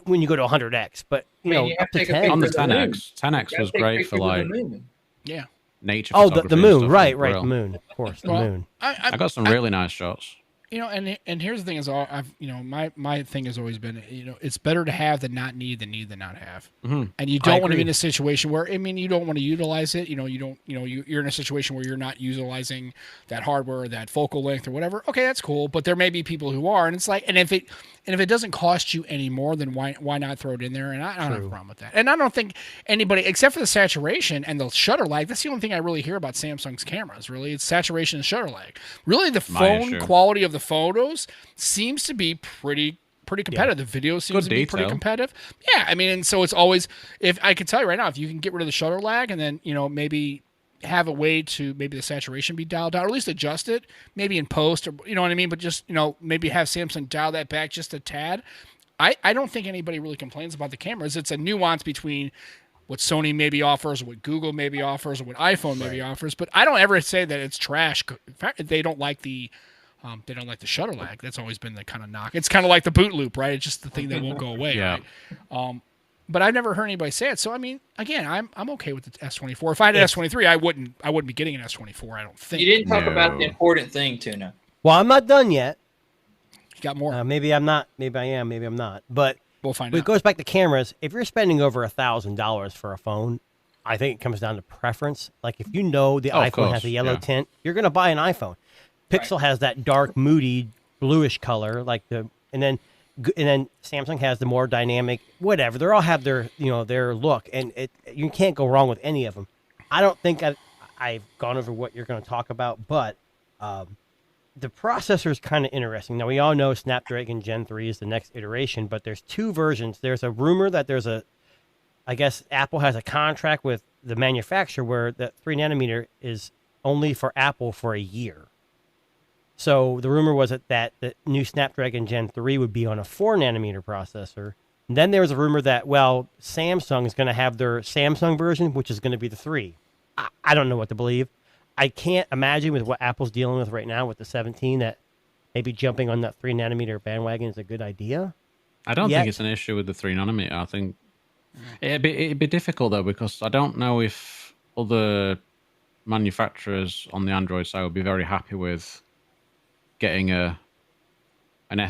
A: when you go to 100x, but you
D: I mean,
A: know,
D: you have
A: up to
D: to take a
A: 10.
D: picture
B: On the
D: of the moon.
B: 10x, 10x
D: You
B: was
D: gotta take
B: great for
D: pictures of
B: like
D: the moon.
C: yeah.
B: nature.
A: Oh,
B: photography
A: the
B: and
A: moon,
B: stuff
A: right,
B: was
A: right, the
B: brilliant.
A: moon, of course, the
C: Well,
A: moon.
B: I got some really nice shots.
C: And here's the thing is, I've my thing has always been, it's better to have than not need than need than not have.
B: Mhm.
C: And you don't want to be
A: agree.
C: in a situation where, I mean, you don't want to utilize it. You're in a situation where you're not utilizing that hardware, that focal length or whatever. Okay, that's cool. But there may be people who are, and it's like, and if it doesn't cost you any more, then why not throw it in there? And I don't have a problem with that. And I don't think anybody, except for the saturation and the shutter lag, that's the only thing I really hear about Samsung's cameras. Really, it's saturation and shutter lag. Really, the
B: My
C: phone
B: issue.
C: quality of the photos seems to be pretty competitive. The video seems
B: Good
C: to be pretty
B: detail.
C: competitive. Yeah, I mean, and so it's always, if I can tell you right now, if you can get rid of the shutter lag and then maybe have a way to maybe the saturation be dialed down, or at least adjust it, maybe in post, or you know what I mean, but just maybe have Samsung dial that back just a tad. I don't think anybody really complains about the cameras. It's a nuance between what Sony maybe offers, or what Google maybe offers, or what iPhone maybe offers. But I don't ever say that it's trash. In fact, they don't like the shutter lag. That's always been the kind of knock. It's kind of like the boot loop, right? It's just the thing that won't go away.
B: Yeah.
C: Right? But I've never heard anybody say it. So I mean, again, I'm okay with the S24. If I had an S23, I wouldn't be getting an S24. I don't think.
D: You didn't talk about
B: No.
D: the important thing, Tuna.
A: Well, I'm not done yet.
C: You got more.
A: Maybe I'm not. Maybe I am. Maybe I'm not. But
C: We'll find
A: it
C: out.
A: goes back to cameras. If you're spending over $1,000 for a phone, I think it comes down to preference. Like if you know the
B: Oh, of
A: iPhone has
B: course,
A: a yellow
B: yeah.
A: tint, you're going to buy an iPhone. Pixel has that dark, moody, bluish color, and then Samsung has the more dynamic, whatever. They all have their their look, and you can't go wrong with any of them. I don't think I've gone over what you're going to talk about, but the processor is kind of interesting. Now, we all know Snapdragon Gen 3 is the next iteration, but there's two versions. There's a rumor that I guess Apple has a contract with the manufacturer where the 3 nanometer is only for Apple for a year. So the rumor was that the new Snapdragon Gen 3 would be on a 4 nanometer processor. And then there was a rumor that, Samsung is going to have their Samsung version, which is going to be the 3. I don't know what to believe. I can't imagine with what Apple's dealing with right now with the 17 that maybe jumping on that 3 nanometer bandwagon is a good idea.
B: I don't
A: Yet.
B: think it's an issue with the 3 nanometer. I think it'd be difficult though, because I don't know if other manufacturers on the Android side would be very happy with getting an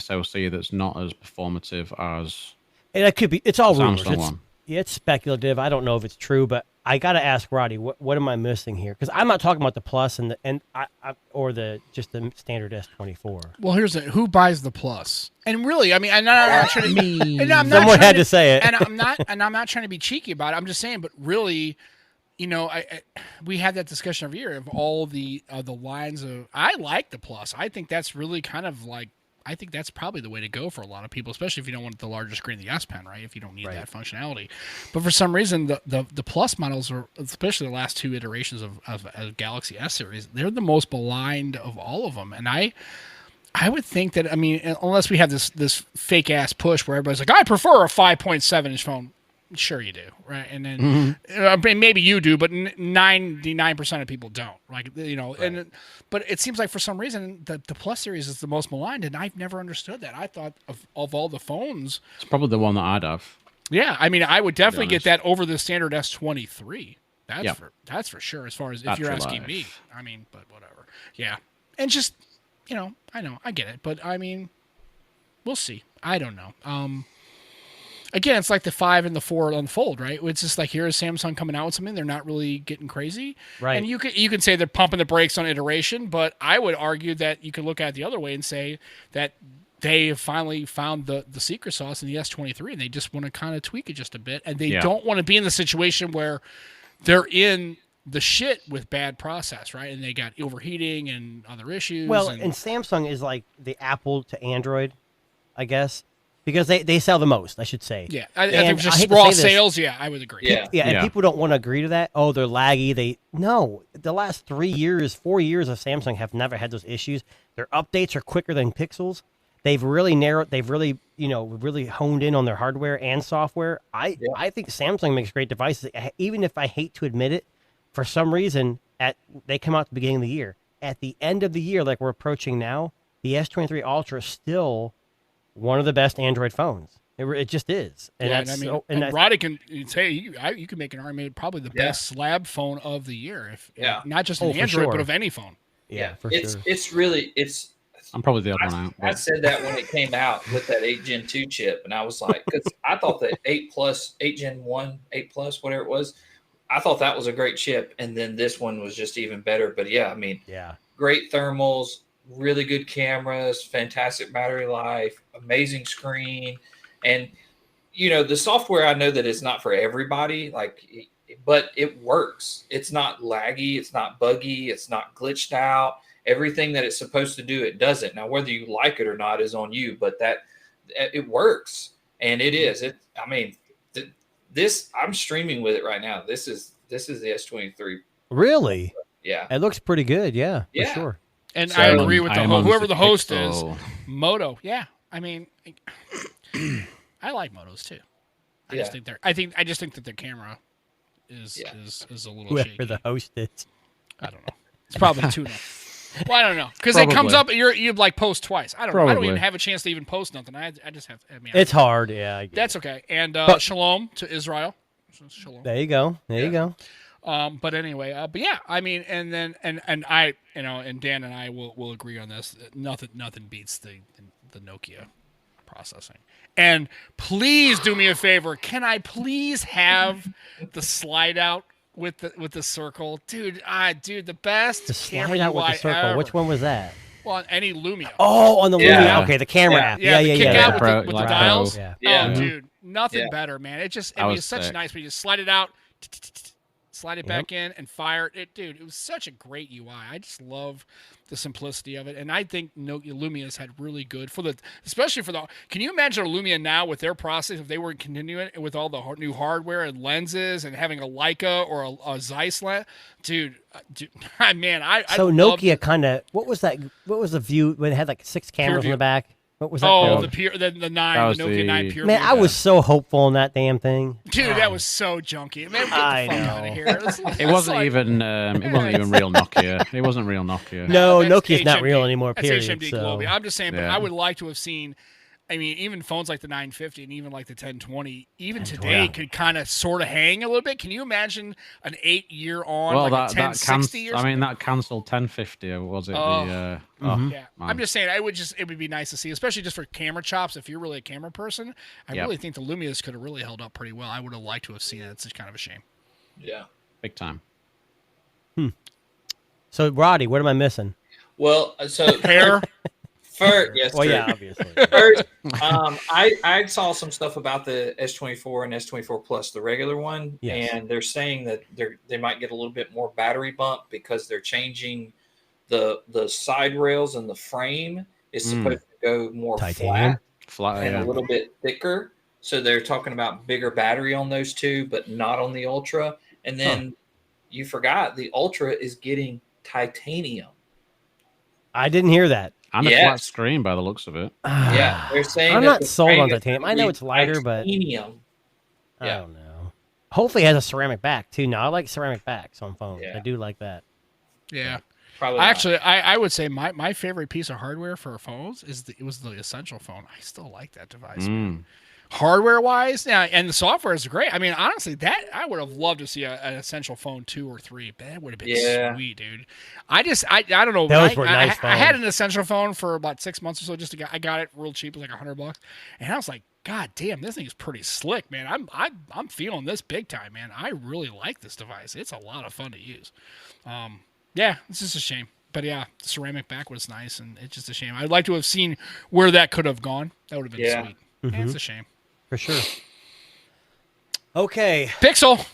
B: SoC that's not as performative as
A: And it could be, it's all rumors.
B: Samsung one.
A: It's speculative. I don't know if it's true, but I got to ask Roddy, what am I missing here? Because I'm not talking about the Plus or just the standard S24.
C: Well, who buys the Plus? And really, I mean, I'm not trying to. And I'm not
A: Someone
C: trying
A: had to say it.
C: And I'm not trying to be cheeky about it. I'm just saying, but really, we had that discussion every year of all the lines of. I like the Plus. I think that's really kind of like. I think that's probably the way to go for a lot of people, especially if you don't want the larger screen, the S Pen, right? If you don't need that functionality. But for some reason, the Plus models are, especially the last two iterations of Galaxy S series, they're the most maligned of all of them. And I would think that, unless we have this fake ass push where everybody's like, I prefer a 5.7 inch phone. Sure you do, right? And then maybe you do, but 99% of people don't. Like, but it seems like for some reason the Plus series is the most maligned, and I've never understood that. I thought of all the phones,
B: It's probably the one that I'd have.
C: yeah. I would definitely get that over the standard S23. That's for sure. As far as if you're asking me, but whatever. Yeah, and just I know I get it, but we'll see. I don't know. Again, it's like the 5 and the 4 unfold, right? It's just like, here is Samsung coming out with something. They're not really getting crazy.
A: Right.
C: And you can say they're pumping the brakes on iteration, but I would argue that you could look at it the other way and say that they have finally found the secret sauce in the S23, and they just want to kind of tweak it just a bit. And they don't want to be in the situation where they're in the shit with bad process, right? And they got overheating and other issues.
A: Well, and Samsung is like the Apple to Android, I guess. Because they sell the most, I should say.
C: Yeah, I think just raw sales, I would agree.
D: Yeah.
A: And people don't want to agree to that. Oh, they're laggy. The last 4 years of Samsung have never had those issues. Their updates are quicker than Pixels. They've really really honed in on their hardware and software. I think Samsung makes great devices. Even if I hate to admit it, for some reason, they come out at the beginning of the year. At the end of the year, like we're approaching now, the S23 Ultra is still one of the best Android phones. It just is. And
C: Roddy can say you can make an argument probably the best slab phone of the year, not just an Android but of any phone.
A: Yeah, for
D: it's
A: sure.
D: it's.
B: I'm probably the odd one out.
D: I said that when it came out with that 8 Gen 2 chip, and I was like, because I thought that 8 Gen 1, 8 Plus, whatever it was, I thought that was a great chip, and then this one was just even better. But great thermals, really good cameras, fantastic battery life, amazing screen. And, the software, I know that it's not for everybody, but it works. It's not laggy. It's not buggy. It's not glitched out. Everything that it's supposed to do, it does it. Now, whether you like it or not is on you, but it works. And it is. I'm streaming with it right now. This is the S23.
A: Really?
D: Yeah.
A: It looks pretty good. Yeah, for sure.
C: And I agree with whoever the host is. Moto, yeah. I like Motos too. I just think that their camera is a little
A: whoever
C: shaky.
A: the host is.
C: I don't know. It's probably tuna. Well, I don't know, because it comes up. You post twice. I don't know. I don't even have a chance to even post nothing. I just have.
A: It's hard. Yeah,
C: that's okay. And shalom to Israel. Shalom.
A: There you go. You go.
C: But anyway, and I, and Dan and I will agree on this. Nothing beats the Nokia processing. And please do me a favor. Can I please have the slide out with the circle, dude? The best.
A: The slide out with the circle.
C: Ever.
A: Which one was that?
C: Well, on any Lumia.
A: Oh, on the Lumia. Okay, the camera app.
C: Yeah. Kick out with the dials.
A: Yeah.
C: Oh, dude, nothing better, man. It was such nice. We just slide it out. Slide it back in and fire it. Dude, it was such a great UI. I just love the simplicity of it. And I think Lumia's had really good especially for the, can you imagine a Lumia now with their process, if they were continuing it with all the new hardware and lenses and having a Leica or a Zeiss lens? Dude, man,
A: So Nokia kind of, what was that? What was the view when it had like 6 cameras in the back? What was that?
C: Oh, the Nokia 9 Pure.
A: Man, I was so hopeful on that damn thing.
C: Dude, that was so junky. Man, get the fuck out of here.
B: It wasn't even real Nokia. It wasn't real Nokia.
A: No, Nokia's not real anymore, period.
C: That's HMD Global. I'm just saying, but I would like to have seen, even phones like the 950 and even like the 1020, even today could kind of sort of hang a little bit. Can you imagine an 8-year on a 1060 or something?
B: That cancelled 1050, or was it?
C: Yeah. I'm just saying, it would be nice to see, especially just for camera chops. If you're really a camera person, I really think the Lumias could have really held up pretty well. I would have liked to have seen it. It's just kind of a shame.
D: Yeah.
B: Big time.
A: So, Roddy, what am I missing?
D: Well, so
C: hair.
D: First, yes,
A: Well,
D: true.
A: yeah, obviously.
D: First, I saw some stuff about the S24 and S24 Plus, the regular one,
A: Yes.
D: and they're saying that they might get a little bit more battery bump because they're changing the side rails, and the frame is supposed to go more
A: Titanium?
B: Flat,
D: and
B: yeah.
D: a little bit thicker. So they're talking about bigger battery on those two, but not on the Ultra. And then you forgot the Ultra is getting titanium.
A: I didn't hear that.
B: And a
D: Yes.
B: flat screen by the looks of it.
D: Yeah, they're saying
A: I'm
D: that
A: not
D: the
A: sold
D: frame
A: on
D: is
A: titanium.
D: gonna
A: I know
D: be
A: it's lighter, but
D: titanium.
A: I
D: Yeah.
A: don't know. Hopefully, it has a ceramic back too. No, I like ceramic backs on phones.
D: Yeah.
A: I do like that.
C: Yeah.
D: Probably not.
C: Actually, I would say my favorite piece of hardware for phones it was the Essential phone. I still like that device. Hardware wise, yeah, and the software is great. I mean, honestly, that I would have loved to see an Essential phone 2 or 3. That would have been sweet, dude. I don't know.
A: Those were nice
C: I had
A: phones.
C: an Essential phone for about 6 months or so. I got it real cheap, it was like $100, and I was like, God damn, this thing is pretty slick, man. I'm feeling this big time, man. I really like this device. It's a lot of fun to use. Yeah, it's just a shame. But yeah, the ceramic back was nice, and it's just a shame. I'd like to have seen where that could have gone. That would have been sweet. Yeah, it's a shame.
A: For sure. Okay.
C: Pixel.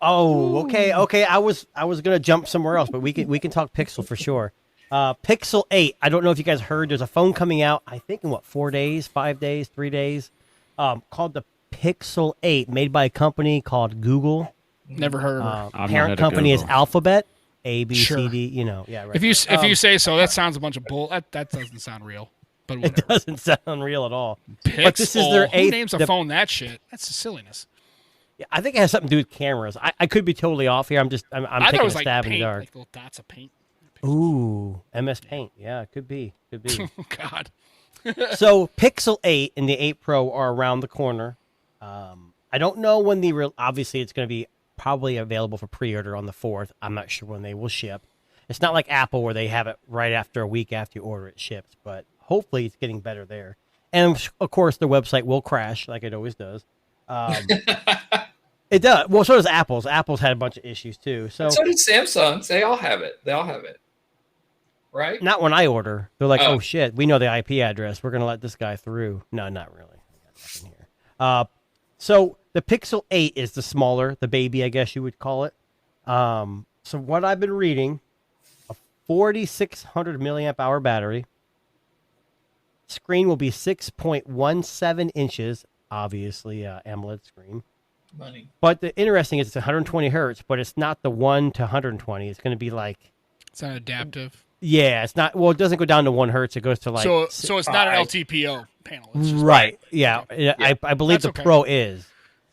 A: Oh, okay. I was gonna jump somewhere else, but we can talk Pixel for sure. Pixel 8. I don't know if you guys heard. There's a phone coming out. I think in 4 days, 5 days, 3 days. Called the Pixel 8, made by a company called Google.
C: Never heard of her.
B: I've not
A: Parent
B: heard of
A: company is
B: Google.
A: Alphabet. A, B,
C: Sure.
A: C, D. You know, yeah. Right.
C: If you say so, that sounds a bunch of bull. That doesn't sound real. But
A: it
C: whatever.
A: doesn't sound real at all.
C: Pixel.
A: But this is their
C: Who
A: eighth-
C: names a
A: the-
C: phone that shit? That's a silliness.
A: Yeah, I think it has something to do with cameras. I could be totally off here. I'm
C: I thought
A: taking
C: it
A: a
C: was like
A: stab in the
C: paint,
A: dark.
C: like little dots of paint.
A: Ooh, MS Paint. Yeah, it could be. Could be.
C: Oh God.
A: So Pixel 8 and the 8 Pro are around the corner. I don't know when obviously it's going to be probably available for pre-order on the 4th. I'm not sure when they will ship. It's not like Apple where they have it right after a week after you order it ships, but hopefully it's getting better there. And of course, their website will crash like it always does. It does. Well, so does Apple's. Apple's had a bunch of issues too. So
D: did Samsung's. They all have it. Right?
A: not when I order. They're like,
D: Oh.
A: oh shit, we know the IP address. We're gonna let this guy through. No, not really. I got nothing here. So the Pixel 8 is the smaller, the baby, I guess you would call it. So what I've been reading, a 4,600 milliamp hour battery. Screen will be 6.17 inches, obviously AMOLED screen.
D: Money.
A: But the interesting is it's 120 hertz, but it's not the 1 to 120. It's going to be like,
C: It's not adaptive.
A: yeah, it's not. Well, it doesn't go down to 1 hertz. It goes to like
C: so it's not an
D: Right.
C: LTPO panel. It's just,
A: right. Yeah, I believe
C: That's
A: the
C: okay.
A: Pro is.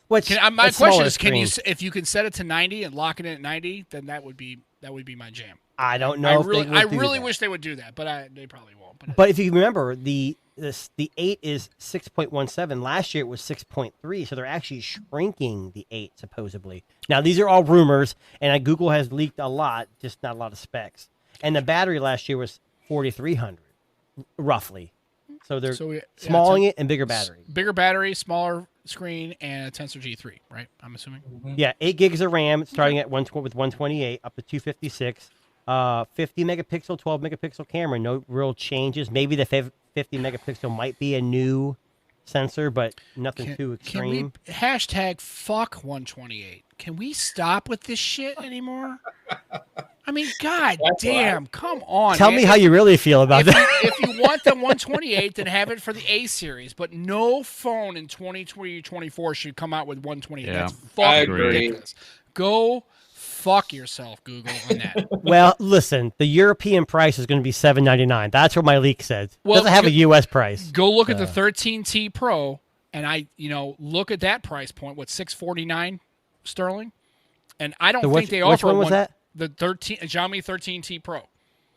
A: Which
C: My
A: it's
C: question
A: smaller
C: is, can you
A: screen.
C: if you can set it to 90 and lock it in at 90, then that would be my jam.
A: I don't know.
C: I
A: if
C: really
A: they would do
C: really
A: that.
C: wish they would do that, but they probably won't.
A: But if you remember, the 8 is 6.17. Last year it was 6.3, so they're actually shrinking the 8 supposedly. Now these are all rumors, and Google has leaked a lot, just not a lot of specs. And the battery last year was 4,300, roughly. So they're smalling it and bigger battery.
C: Bigger battery, smaller screen, and a Tensor G3, right? I'm assuming.
A: Yeah, 8 gigs of RAM, starting at with 128 up to 256. 50 megapixel, 12 megapixel camera. No real changes. Maybe the 50 megapixel might be a new sensor, but nothing too extreme.
C: Can we hashtag fuck 128? Can we stop with this shit anymore? I mean, God damn, come on.
A: Tell
C: man.
A: me how you really feel about that.
C: If you want the 128, then have it for the A series. But no phone in 2024 should come out with 128.
B: Yeah.
C: That's
D: I
C: fucking
D: agree.
C: ridiculous. Go fuck yourself, Google, on that.
A: Well, listen, the European price is going to be $799. That's what my leak says.
C: Well,
A: Doesn't have a U.S. price.
C: Go look at the 13T Pro, and look at that price point. What, $649 sterling? And I don't think they offer
A: which one was that?
C: The Xiaomi 13T Pro.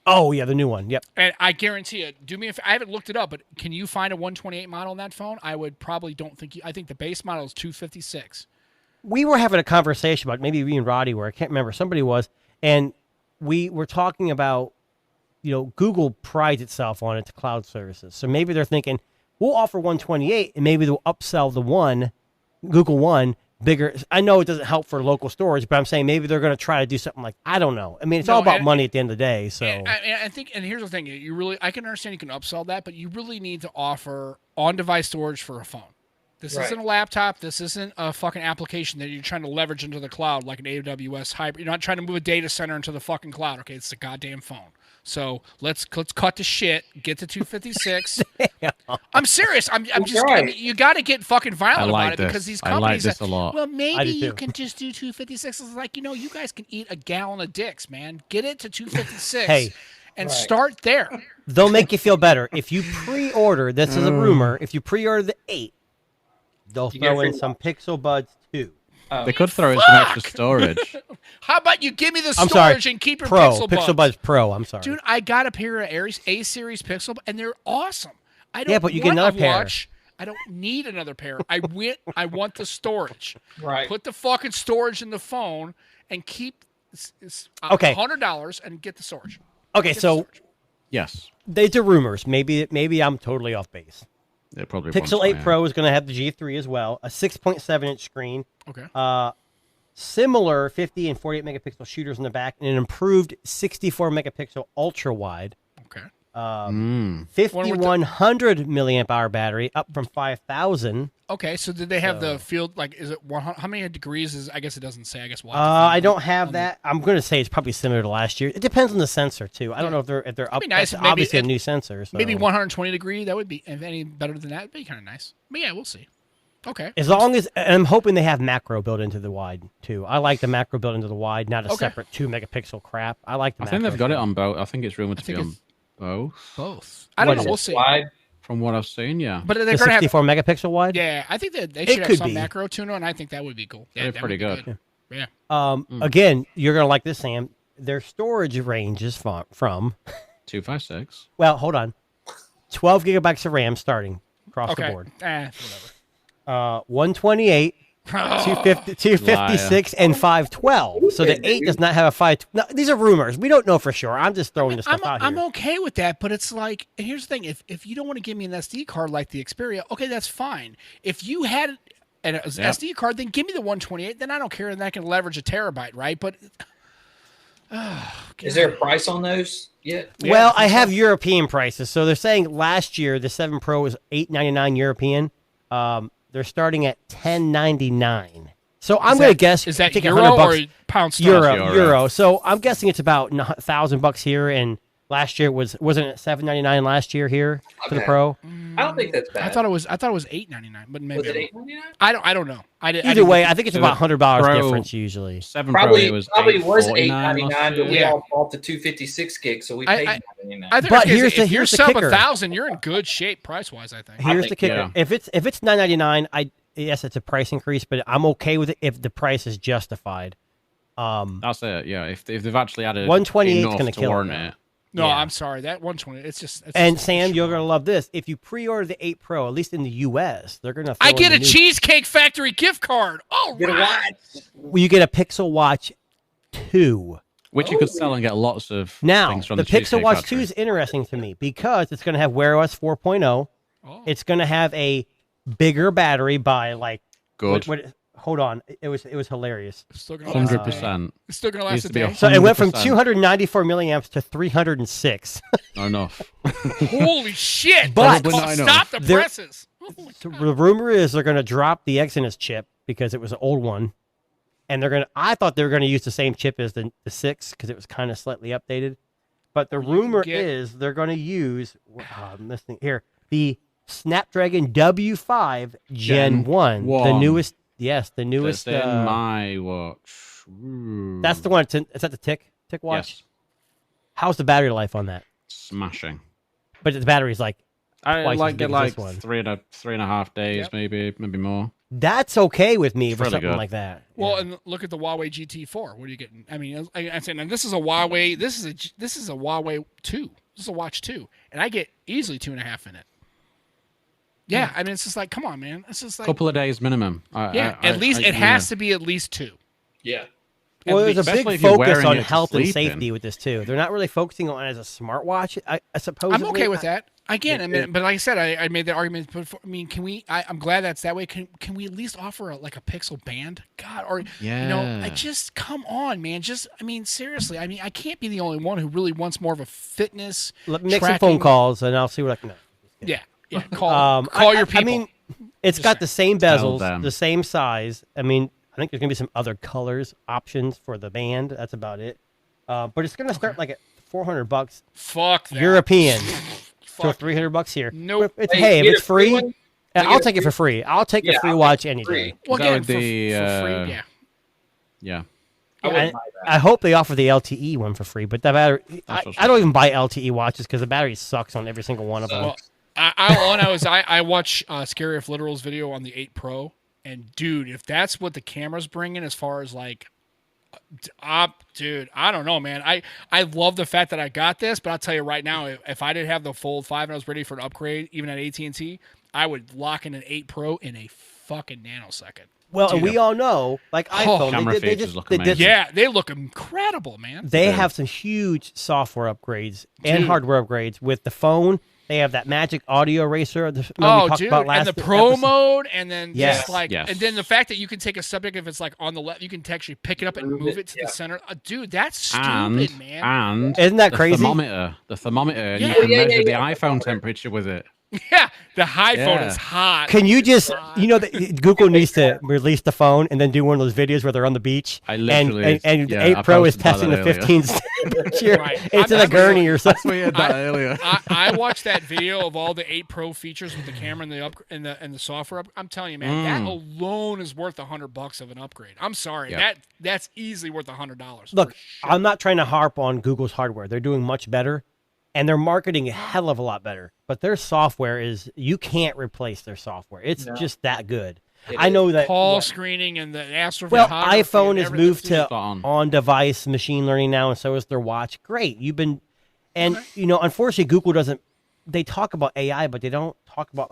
A: Oh yeah, the new one. Yep.
C: And I guarantee it. Do me I haven't looked it up, but can you find a 128 model on that phone? I would probably don't think. I think the base model is 256.
A: We were having a conversation about, maybe we and Roddy were, I can't remember, somebody was, and we were talking about, Google prides itself on its cloud services. So maybe they're thinking, we'll offer 128 and maybe they'll upsell the Google One, bigger. I know it doesn't help for local storage, but I'm saying maybe they're going to try to do something like, I don't know. I mean, it's all about money at the end of the day. So
C: I think, and here's the thing: I can understand you can upsell that, but you really need to offer on-device storage for a phone. This isn't a laptop. This isn't a fucking application that you're trying to leverage into the cloud like an AWS hybrid. You're not trying to move a data center into the fucking cloud. Okay, it's a goddamn phone. So let's cut the shit. Get to 256. I'm serious. I'm just.
D: Right.
C: I mean, you got to get fucking violent about it because these companies.
B: I like this a lot.
C: Well, maybe you
A: too.
C: can just do 256. It's like, you guys can eat a gallon of dicks, man. Get it to 256.
A: Hey.
C: And start there.
A: they'll make you feel better if you pre-order. This is a rumor. If you pre-order the 8, they'll
D: You get a
A: throw in
D: free
A: some Pixel Buds 2.
B: They could throw in some extra storage.
C: How about you give me the
A: I'm
C: storage
A: sorry,
C: and keep your
A: Pro
C: Pixel Buds?
A: Pro. I'm sorry,
C: Dude, I got a pair of A-series Pixel, and they're awesome. I don't
A: but you get
C: want
A: another
C: a
A: pair.
C: watch. I don't need another pair. I want the storage.
D: Right.
C: Put the fucking storage in the phone and keep
A: Okay.
C: $100 and get the storage.
A: Okay,
C: Get the
A: so
C: storage.
B: Yes.
A: these are rumors. Maybe I'm totally off base.
B: It probably
A: Pixel
B: won't
A: 8
B: sway
A: Pro is going to have the G3 as well, a 6.7-inch screen,
C: Okay.
A: similar 50 and 48 megapixel shooters in the back, and an improved 64 megapixel ultra wide.
C: Okay.
A: 5100 milliamp hour battery, up from 5000.
C: Okay, so did they have the field, like, is it 100, how many degrees is, I guess it doesn't say, I guess we'll have to
A: I
C: find
A: don't
C: out
A: have
C: on
A: that. I'm going to say it's probably similar to last year. It depends on the sensor too. I don't know if they're up.
C: be nice
A: That's
C: if maybe
A: obviously a
C: it-
A: new sensor. So.
C: Maybe 120 degree, that would be, if any better than that, it'd be kind of nice. But yeah, we'll see. Okay.
A: As long as, and I'm hoping they have macro built into the wide too. I like the macro built into the wide, not a
C: Okay.
A: separate 2 megapixel crap. I like the.
B: I think
A: macro
B: they've got it
A: stuff.
B: on both. I think it's rumored to
C: think
B: be on both.
C: Both. I don't
A: What
C: know.
A: is
C: We'll
A: it?
C: see.
D: Wide.
B: From what I've seen, yeah.
C: But they're
A: The
C: going to have.
A: 64 megapixel wide.
C: Yeah, I think that they
A: It
C: should have
A: could
C: some
A: be.
C: macro tuner, and I think that would be cool. Yeah,
B: They're
C: that
B: pretty
C: would be
B: good.
C: Yeah.
A: Again, you're gonna like this, Sam. Their storage range is from
B: 256.
A: well, hold on, 12 gigabytes of RAM starting across
C: Okay.
A: the board.
C: Whatever.
A: 128. 250, 256 and 512. So the 8 does not have a 5. No, these are rumors. We don't know for sure. I'm just throwing this stuff out here.
C: I'm okay with that, but it's like, and here's the thing: if you don't want to give me an SD card like the Xperia, okay, that's fine. If you had an SD card, then give me the 128. Then I don't care, and I can leverage a terabyte, right? But
D: Is there a price on those yet?
A: Well, I have European prices. So they're saying last year the 7 Pro was $899 European. They're starting at $1099. So I'm going to guess
C: is that
A: take
C: euro
A: $100
C: or pound sterling?
A: Euro. So I'm guessing it's about $1,000 here, and last year wasn't it $799 last year here for the
D: Okay.
A: Pro?
D: I don't think that's bad.
C: I thought it was $8.99, but maybe
D: Was it
C: I'm wrong.
D: $8.99?
C: I don't know.
A: Either way, I think it's
B: So
A: about $100
B: Pro-
A: difference usually.
B: 7
D: Probably
B: Pro,
D: was
B: it was
D: $8.99,
B: $8.99
D: but
B: last
D: we
B: year.
D: all bought the 256 gig, so we
C: I-
D: paid
C: I-
D: $9.99.
C: I think
A: But
C: if
A: here's
C: you're
A: the
C: sub
A: kicker.
C: 1,000, you're in good shape price wise. I think.
A: Here's
D: think,
A: the kicker.
B: yeah.
A: If it's $999, yes, it's a price increase, but I'm okay with it if the price is justified.
B: That's it, yeah. If they've actually added
A: 128 's
B: enough
A: gonna
B: to
A: kill it
B: warrant
A: now.
B: it.
C: No,
A: Yeah.
C: I'm sorry. That 120. It's just.
A: And Sam, you're gonna love this. If you pre-order the 8 Pro, at least in the U.S., they're gonna.
C: I
A: throw
C: get
A: in
C: a
A: the new-
C: Cheesecake Factory gift card. Oh,
D: Get a
C: right.
D: watch.
A: You get a Pixel Watch 2.
B: Which you could sell and get lots of
A: Now,
B: things from
A: the
B: the
A: Pixel
B: Cheesecake
A: Watch
B: Factory.
A: 2 is interesting to me because it's gonna have Wear OS 4.0.
C: Oh.
A: It's gonna have a bigger battery by like.
B: Good.
A: Hold on, it was hilarious.
C: It's still gonna last a day.
B: 100%.
C: It's still gonna
B: Used
C: last a
B: to be
C: day.
A: So it went from
B: 100%.
A: 294 milliamps to 306.
B: Not enough.
C: Holy shit!
A: But-
C: Call-
B: I know.
C: stop the
A: There-
C: presses. Oh my
A: So
C: God.
A: the rumor is they're going to drop the Exynos chip because it was an old one, and I thought they were going to use the same chip as the 6 because it was kind of slightly updated. But the
C: You can
A: rumor
C: get-
A: is they're going to use I'm listening here the Snapdragon W5 Gen 1, the
B: 1.
A: newest. Yes, the newest.
B: That's in my watch. Ooh.
A: That's the one. Is that the Tick watch?
B: Yes.
A: How's the battery life on that?
B: Smashing.
A: But the battery's like
B: I
A: Twice as
B: like
A: big
B: it
A: as
B: like
A: this one.
B: three and a half days,
C: Yep.
B: maybe more.
A: that's okay with me
B: It's
A: for
B: really
A: something
B: good.
A: like that.
C: Well,
A: Yeah.
C: and look at the Huawei GT4. What are you getting? I mean, I'm saying, and this is a Huawei. This is a Huawei 2. This is a Watch 2, and I get easily 2.5 in it. Yeah, I mean, it's just like, come on, man. It's just like,
B: Couple of days minimum.
C: at least it has to be at least 2.
D: Yeah.
A: Well, there's a
B: especially
A: big
B: if you're
A: focus
B: wearing
A: on
B: it to
A: health and
B: sleep in.
A: safety with this too. They're not really focusing on it as a smartwatch. I suppose
C: I'm okay with that. Again, I mean, but like I said, I made that argument before. I mean, can we? I'm glad that's that way. Can we at least offer like a Pixel Band? God, or I just come on, man. Just I mean, seriously. I mean, I can't be the only one who really wants more of a fitness.
A: Make some phone calls and I'll see what I can.
C: Yeah. Call your people.
A: I mean, it's got the same bezels, the same size. I mean, I think there's gonna be some other colors options for the band. That's about it. But it's gonna start like at $400.
C: Fuck that.
A: European. So $300 here.
C: Nope.
A: If it's free, I'll take it for free. I'll take a free watch any day.
C: Well, again, for free,
B: yeah.
A: I hope they offer the LTE one for free, but the battery. I don't even buy LTE watches because the battery sucks on every single one of them.
C: Well, I watch Scary If Literal's video on the 8 Pro, and dude, if that's what the camera's bringing as far as like. Dude, I don't know, man. I love the fact that I got this, but I'll tell you right now, if I didn't have the Fold 5 and I was ready for an upgrade, even at AT&T, I would lock in an 8 Pro in a fucking nanosecond.
A: Well, and we all know, like iPhone,
C: they look incredible, man.
A: They have some huge software upgrades and hardware upgrades with the phone. They have that magic audio eraser.
C: Dude, and the Pro mode, and then and then the fact that you can take a subject if it's like on the left, you can actually pick it up and move it to the center. Dude, that's stupid, man.
B: And
A: isn't that crazy?
B: The thermometer, and you can measure the iPhone temperature with it.
C: Yeah, the iPhone is hot.
A: Can you just, Google needs to release the phone and then do one of those videos where they're on the beach and 8 Pro is testing the 15 temperature.
C: Right.
A: It's in a gurney or something.
C: I watched that video of all the 8 Pro features with the camera and the software. I'm telling you, man, that alone is worth $100 of an upgrade. I'm sorry, that's easily worth $100.
A: Look, I'm not trying to harp on Google's hardware. They're doing much better. And they're marketing a hell of a lot better. But their software you can't replace their software. It's just that good. I know that.
C: Call screening and the astrophotography.
A: Well, iPhone has moved to on-device machine learning now, and so is their watch. Great. Unfortunately, Google doesn't, they talk about AI, but they don't talk about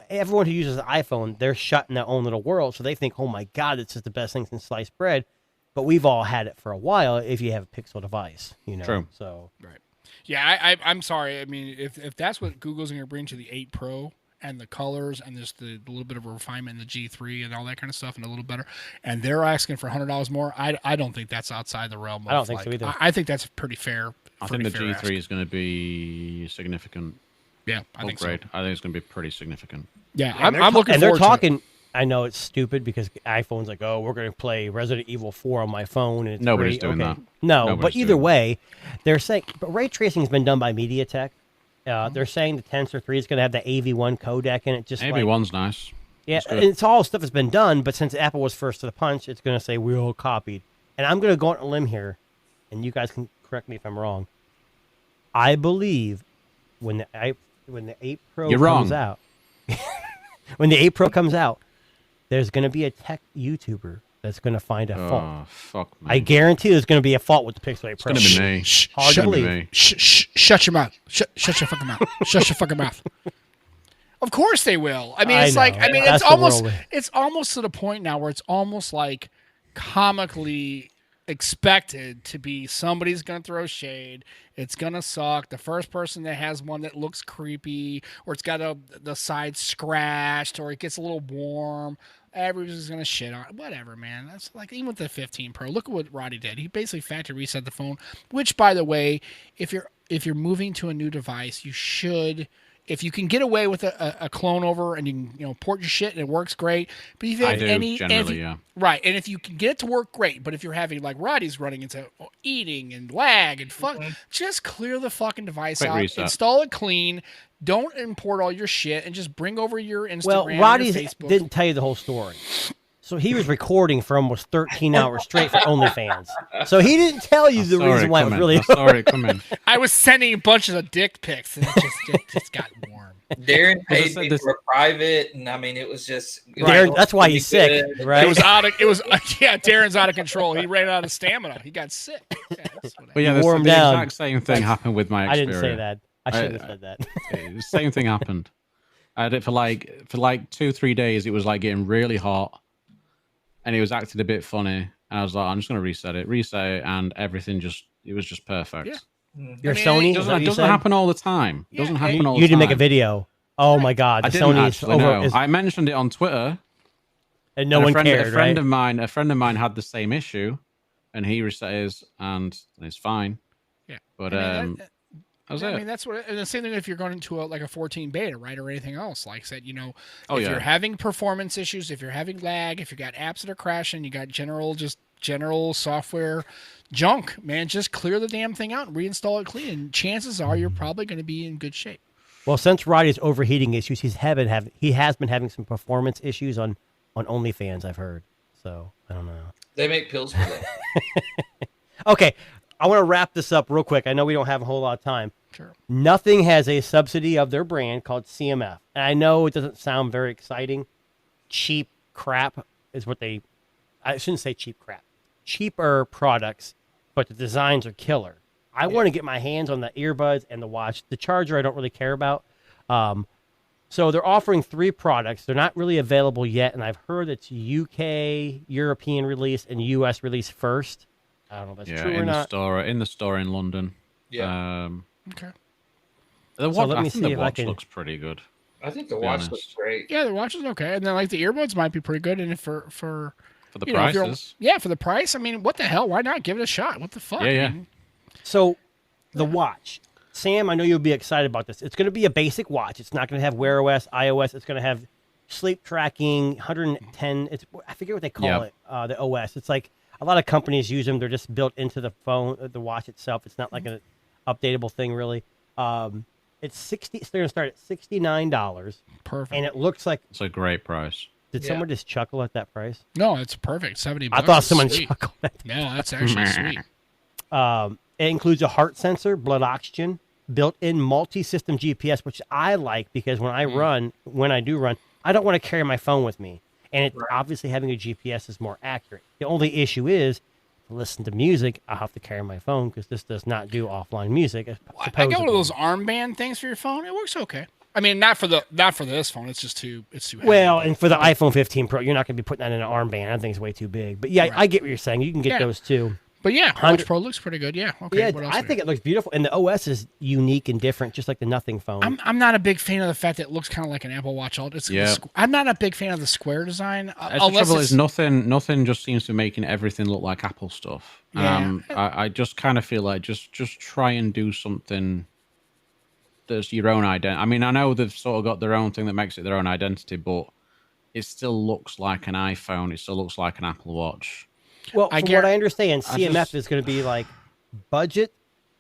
A: everyone who uses an iPhone, they're shut in their own little world. So they think, oh my God, this is the best thing since sliced bread. But we've all had it for a while if you have a Pixel device,
B: True.
A: So.
C: Right. Yeah, I'm sorry. I mean, if that's what Google's going to bring to the 8 Pro and the colors and just the little bit of a refinement in the G3 and all that kind of stuff and a little better, and they're asking for $100 more, I don't think that's outside the realm of,
A: I don't think so either.
C: I think that's pretty fair.
B: I think the G3 is going to be significant.
C: Yeah, I think so.
B: I think it's going to be pretty significant.
C: Yeah, I'm looking forward to it.
A: I know it's stupid because iPhone's like, oh, we're going to play Resident Evil 4 on my phone. And
B: Nobody's doing that.
A: No, but either way, they're saying, but ray tracing has been done by MediaTek. They're saying the Tensor 3 is going to have the AV1 codec in it.
B: AV1's nice.
A: Yeah, and it's all stuff that's been done, but since Apple was first to the punch, it's going to say we all copied. And I'm going to go on a limb here, and you guys can correct me if I'm wrong. I believe when the 8 Pro comes out, when the 8 Pro comes out, there's going to be a tech YouTuber that's going to find a fault.
B: Oh, fuck, man.
A: I guarantee there's going to be a fault with the Pixel 8 Pro.
B: It's going to be me.
A: Hard to believe.
C: Shut your mouth. Shut your fucking mouth. Shut your fucking mouth. Of course they will. I mean, it's almost to the point now where it's almost like comically expected to be somebody's going to throw shade. It's going to suck. The first person that has one that looks creepy or it's got the side scratched or it gets a little warm, everybody's going to shit on it. Whatever, man. That's like even with the 15 Pro. Look at what Roddy did. He basically factory reset the phone, which, by the way, if you're moving to a new device, you should. If you can get away with a clone over and you can port your shit and it works great, but if you have right, and if you can get it to work great, but if you're having like Roddy's running into eating and lag and just clear the fucking device out, install it clean, don't import all your shit, and just bring over your Instagram.
A: Well, Roddy's didn't tell you the whole story. So he was recording for almost 13 hours straight for OnlyFans. So he didn't tell you the reason why it was really hard.
C: I was sending bunches of dick pics, and it just got warm.
D: Darren paid me for a private, and I mean, it was just...
A: Darren, that's why he's sick, right?
C: Darren's out of control. He ran out of stamina. He got sick. Yeah,
B: the exact same thing happened with my Xperia.
A: I didn't say that. I shouldn't have said that.
B: The same thing happened. I had it for like 2-3 days. It was like getting really hot. And it was acting a bit funny. And I was like, I'm just going to reset it, and everything it was just perfect.
D: Mhm.
A: Your
C: I mean,
A: Sony?
C: it
A: Is
B: Doesn't,
A: that what
B: it
A: you
B: doesn't
A: said?
B: happen all the time. It doesn't
C: Yeah,
B: happen all
A: You
B: the
A: need to
B: time.
A: make a video. Oh my God,
B: I
A: the
B: didn't
A: Sony's
B: actually
A: over,
B: know.
A: is,
B: I mentioned it on Twitter,
A: and no
B: and
A: one cared,
B: a friend
A: right?
B: of mine had the same issue, and he reset his, and it's fine.
C: Yeah.
B: But
C: I mean,
B: that was
C: I
B: it.
C: mean, that's what, and the same thing if you're going into like a 14 beta, right, or anything else. Like I said,
B: Oh,
C: if
B: yeah.
C: you're having performance issues, if you're having lag, if you got apps that are crashing, you got general software junk, man, just clear the damn thing out and reinstall it clean. And chances are you're probably going to be in good shape.
A: Well, since Roddy's overheating issues, he has been having some performance issues on OnlyFans, I've heard. So I don't know.
D: They make pills for that.
A: Okay, I want to wrap this up real quick. I know we don't have a whole lot of time.
C: Sure.
A: Nothing has a subsidy of their brand called CMF. And I know it doesn't sound very exciting. Cheap crap is what I shouldn't say cheap crap. Cheaper products, but the designs are killer. I want to get my hands on the earbuds and the watch. The charger I don't really care about. So they're offering 3 products. They're not really available yet, and I've heard it's UK, European release, and US release first. I don't know if that's true or
B: in
A: not.
B: the store in London.
D: Yeah.
C: Okay.
B: The
A: So
B: watch,
A: let
B: I
A: me
B: think
A: see
B: the
A: if I
B: watch
A: can-
B: looks pretty good.
D: I think the
B: be
D: watch
B: honest.
D: looks great.
C: Yeah, the watch is okay, and then like the earbuds might be pretty good. And if for
B: For the
C: you know, if you're-
B: prices.
C: yeah, for the price, I mean, what the hell? Why not give it a shot? What the fuck?
B: Yeah, yeah.
C: I mean,
A: So the watch. Sam, I know you'll be excited about this. It's going to be a basic watch. It's not going to have Wear OS, iOS. It's going to have sleep tracking, 110. I forget what they call
B: Yep.
A: it, the OS. It's like a lot of companies use them. They're just built into the phone, the watch itself. It's not like an updatable thing, really. It's 60. So they're going to start at $69,
C: perfect.
A: and it looks like.
B: It's a great price.
A: Did
D: Yeah.
A: someone just chuckle at that price?
C: No, it's perfect. $70.
A: I thought
C: is
A: someone
C: sweet.
A: chuckled at that.
C: No, that's actually sweet.
A: It includes a heart sensor, blood oxygen, built-in multi-system GPS, which I like because when I do run, I don't want to carry my phone with me. And obviously having a GPS is more accurate. The only issue is, to listen to music, I'll have to carry my phone because this does not do offline music.
C: I got one
A: supposedly.
C: of those armband things for your phone. It works okay. I mean, not for this phone. It's just too heavy.
A: Well, and for the iPhone 15 Pro, you're not going to be putting that in an armband. That thing's way too big. But yeah,
C: Right.
A: I get what you're saying. You can get
C: Yeah.
A: those too.
C: But yeah,
A: 100
C: Watch Pro looks pretty good. Yeah. Okay.
A: Yeah,
C: what else
A: I
C: we
A: think
C: got?
A: it looks beautiful, and the OS is unique and different, just like the Nothing phone.
C: I'm not a big fan of the fact that it looks kind of like an Apple Watch Ultra.
B: Yeah.
C: I'm not a big fan of the square design.
B: That's the
C: Unless
B: trouble
C: it's,
B: is nothing just seems to be making everything look like Apple stuff.
C: Yeah.
B: I just kind of feel like just try and do something that's your own identity. I mean, I know they've sort of got their own thing that makes it their own identity, but it still looks like an iPhone. It still looks like an Apple Watch.
A: Well,
C: I
A: from
C: guar-
A: what I understand,
B: I
A: CMF
B: just-
A: is going to be like budget,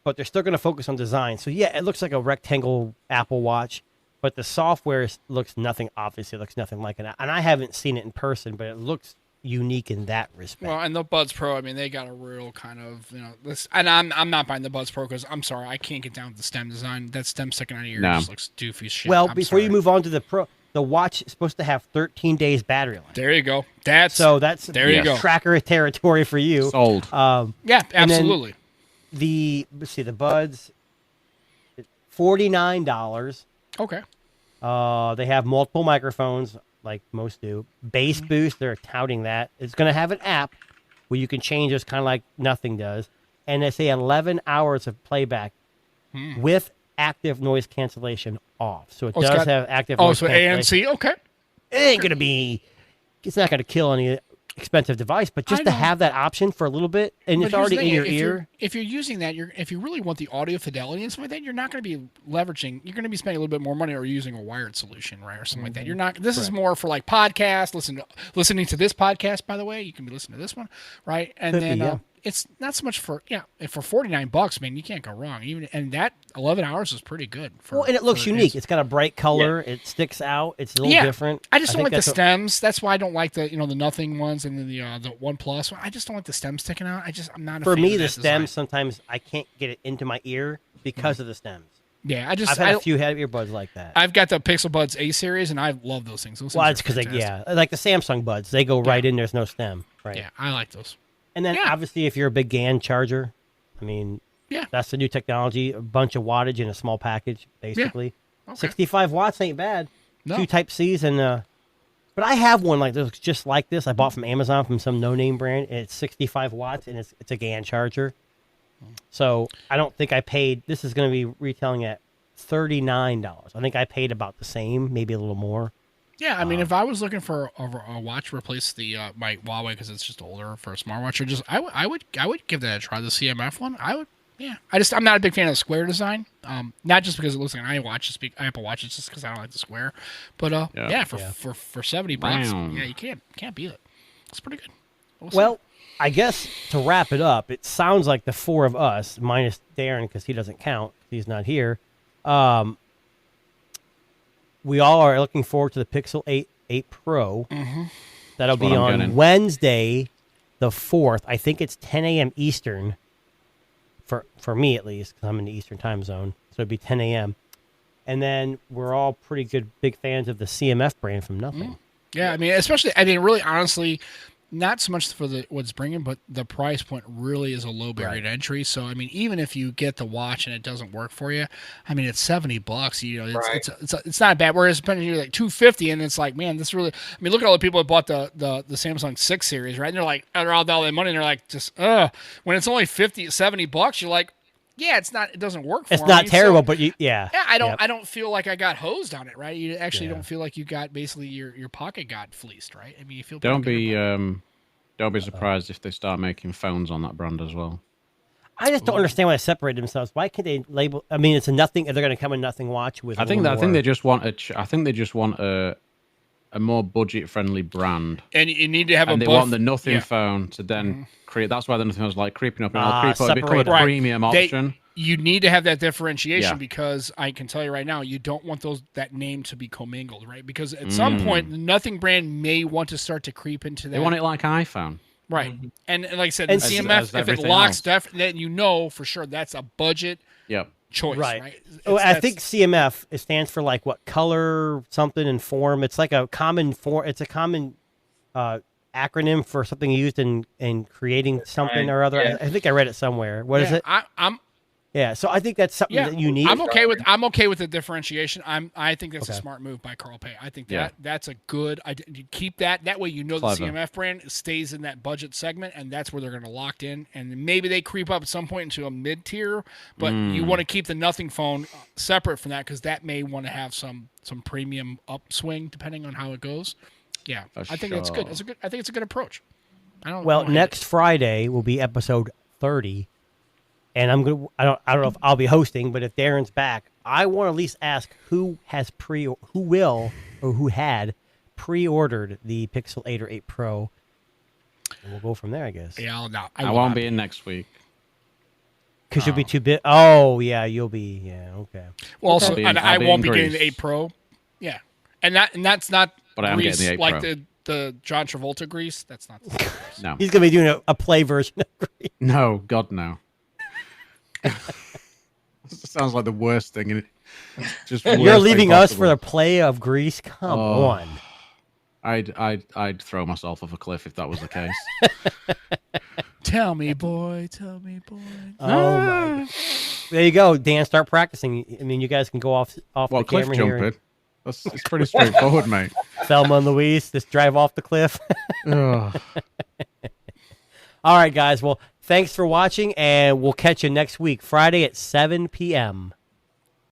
A: but they're still going to focus on design. So yeah, it looks like a rectangle Apple Watch, but the software looks nothing. Obviously, it looks nothing like it. And I haven't seen it in person, but it looks unique in that respect.
C: Well, and the Buds Pro, I mean, they got a real kind of this. And I'm not buying the Buds Pro because I'm sorry, I can't get down with the stem design. That stem sticking out of your ear
B: No.
C: just looks doofy as shit.
A: Well,
C: I'm
A: before you
C: sorry.
A: move on to the Pro, the watch is supposed to have 13 days battery life.
C: there you go. That's
A: So that's
C: there you go.
A: tracker territory for you.
B: Sold.
C: Yeah,
A: and then-
C: absolutely.
A: Let's see, the Buds, $49.
C: Okay.
A: They have multiple microphones, like most do. Bass boost, they're touting that. It's going to have an app where you can change this, kind of like Nothing does. And they say 11 hours of playback with active noise cancellation off. So it
C: Oh, it's
A: does
C: got-
A: have active
C: Oh,
A: noise
C: so
A: cancellation.
C: ANC. Okay.
A: It ain't going to be, it's not going to kill any expensive device, but just
C: I
A: to
C: know.
A: have that option for a little bit, and
C: But
A: it's
C: here's the
A: already in
C: thing,
A: your
C: if
A: ear.
C: If you're using that, if you really want the audio fidelity and stuff like that, you're not going to be leveraging. You're going to be spending a little bit more money or using a wired solution, right, or something like that. You're not. This is more for like podcasts. Listening to this podcast, by the way, you can be listening to this one, right? And
A: Could be,
C: then
A: yeah.
C: it's not so much for if for $49, man, you can't go wrong. Even and that 11 hours is pretty good. For,
A: Well, and it looks
C: for
A: unique. It's got a bright color. It sticks out. It's a little different.
C: I just don't
A: think
C: like the
A: that's what-
C: stems. That's why I don't like the the Nothing ones and then the OnePlus one. I just don't like the stems sticking out. I'm not a
A: For
C: fan
A: me,
C: of
A: the
C: that
A: stems
C: design.
A: sometimes I can't get it into my ear because of the stems.
C: Yeah,
A: I've had a few head earbuds like that.
C: I've got the Pixel Buds A series, and I love those things. Those
A: Well,
C: things
A: it's
C: are
A: because
C: fantastic.
A: like the Samsung buds, they go right in. There's no stem, right?
C: Yeah, I like those.
A: And then
C: Yeah.
A: obviously, if you're a big GAN charger, I mean,
C: Yeah.
A: that's the new technology. A bunch of wattage in a small package, basically.
C: Okay.
A: 65 watts ain't bad.
C: No.
A: 2 Type C's and but I have one like this, just like this. I bought from Amazon from some no-name brand. And it's 65 watts and it's a GAN charger. So I don't think I paid. This is going to be retailing at $39. I think I paid about the same, maybe a little more.
C: Yeah, I mean, if I was looking for a watch to replace the my Huawei because it's just older for a smartwatch, or just I would give that a try. The CMF one, I would. Yeah, I'm not a big fan of the square design. Not just because it looks like an Apple Watch. It's just because I don't like the square. But for $70,
B: Wow.
C: yeah, you can't beat it. It's pretty good.
A: Well, I guess to wrap it up, it sounds like the four of us, minus Darren because he doesn't count, he's not here. We all are looking forward to the Pixel 8 Pro.
C: Mm-hmm.
A: That'll
B: That's
A: be
B: what I'm
A: on
B: getting.
A: Wednesday, the 4th. I think it's 10 a.m. Eastern for me at least, because I'm in the Eastern time zone. So it'd be 10 a.m. And then we're all pretty good, big fans of the CMF brand from Nothing.
C: Yeah, I mean, really, honestly, not so much for what it's bringing, but the price point really is a low barrier to entry. So, I mean, even if you get the watch and it doesn't work for you, I mean, it's $70. You know, it's not bad. Whereas spending like $250, and it's like, man, this really. I mean, look at all the people that bought the Samsung 6 series, right? And they're like, they're all that money, and they're like, just when it's only $70, you're like, yeah, it doesn't work for me.
A: It's not terrible,
C: So,
A: but yeah.
C: yeah, I don't feel like I got hosed on it, right? You actually don't feel like you got basically your pocket got fleeced, right? I mean, you feel pretty good about it.
B: Don't be surprised if they start making phones on that brand as well.
A: I just don't understand why they separate themselves. Why can't they label? I mean, it's a Nothing. They're going to come in Nothing watch with.
B: I think they just want a more budget friendly brand,
C: And you need to have
B: and
C: a
B: they want the Nothing phone to then create. That's why the Nothing was like creeping up, and I'll creep up, become a
A: separate it.
B: premium option.
C: You need to have that differentiation
B: Yeah.
C: because I can tell you right now, you don't want that name to be commingled, right? Because at some point, the Nothing brand may want to start to creep into that.
B: They want it like iPhone.
C: right? And like I said,
A: And
C: the
A: as
C: CMF, if it
B: everything
C: locks,
B: else.
C: then you know for sure that's a budget
B: Yep.
C: choice, right?
A: Right. Oh, I think CMF it stands for like what color something and form. It's like a common form. It's a common acronym for something used in creating something or other.
D: Yeah.
A: I think I read it somewhere. What is it?
C: I'm
A: Yeah. So I think that's something that you need.
C: I'm okay with the differentiation. I think that's a smart move by Carl Pei. I think that's a good. You keep that way. You know
B: Clever.
C: the CMF brand stays in that budget segment, and that's where they're going to lock in. And maybe they creep up at some point into a mid tier, but you want to keep the Nothing phone separate from that because that may want to have some premium upswing depending on how it goes. Yeah,
B: For
C: I think that's good.
B: sure.
C: I think it's a good approach.
A: Well, next Friday will be episode 30. And I don't know if I'll be hosting, but if Darren's back, I want to at least ask who had pre-ordered the Pixel 8 or 8 Pro. And we'll go from there, I guess.
C: Yeah,
B: I won't be in next week.
A: Because you'll be too big. Oh, yeah, you'll be. Yeah, okay.
C: Well, also,
B: I'll be
C: and I
B: in
C: won't be getting the
B: Greece.
C: 8 Pro. Yeah, and that's not.
B: But I am
C: grease
B: getting the 8
C: like
B: Pro.
C: the John Travolta grease. That's not.
B: No.
A: He's going to be doing a play version of Grease.
B: No, God, no. Sounds like the worst thing. Just
A: You're
B: worst
A: leaving
B: thing
A: us for the
B: possible.
A: play of Grease? Come
B: Oh.
A: on.
B: I'd throw myself off a cliff if that was the case.
C: Tell me, boy. Tell me, boy.
A: Oh, my God. There you go, Dan. Start practicing. I mean, you guys can go off
B: What,
A: the
B: cliff
A: camera here.
B: jumping? It's pretty straightforward, mate.
A: Thelma and Louise, just drive off the cliff.
B: Ugh.
A: All right, guys. Well, thanks for watching, and we'll catch you next week, Friday at 7 p.m.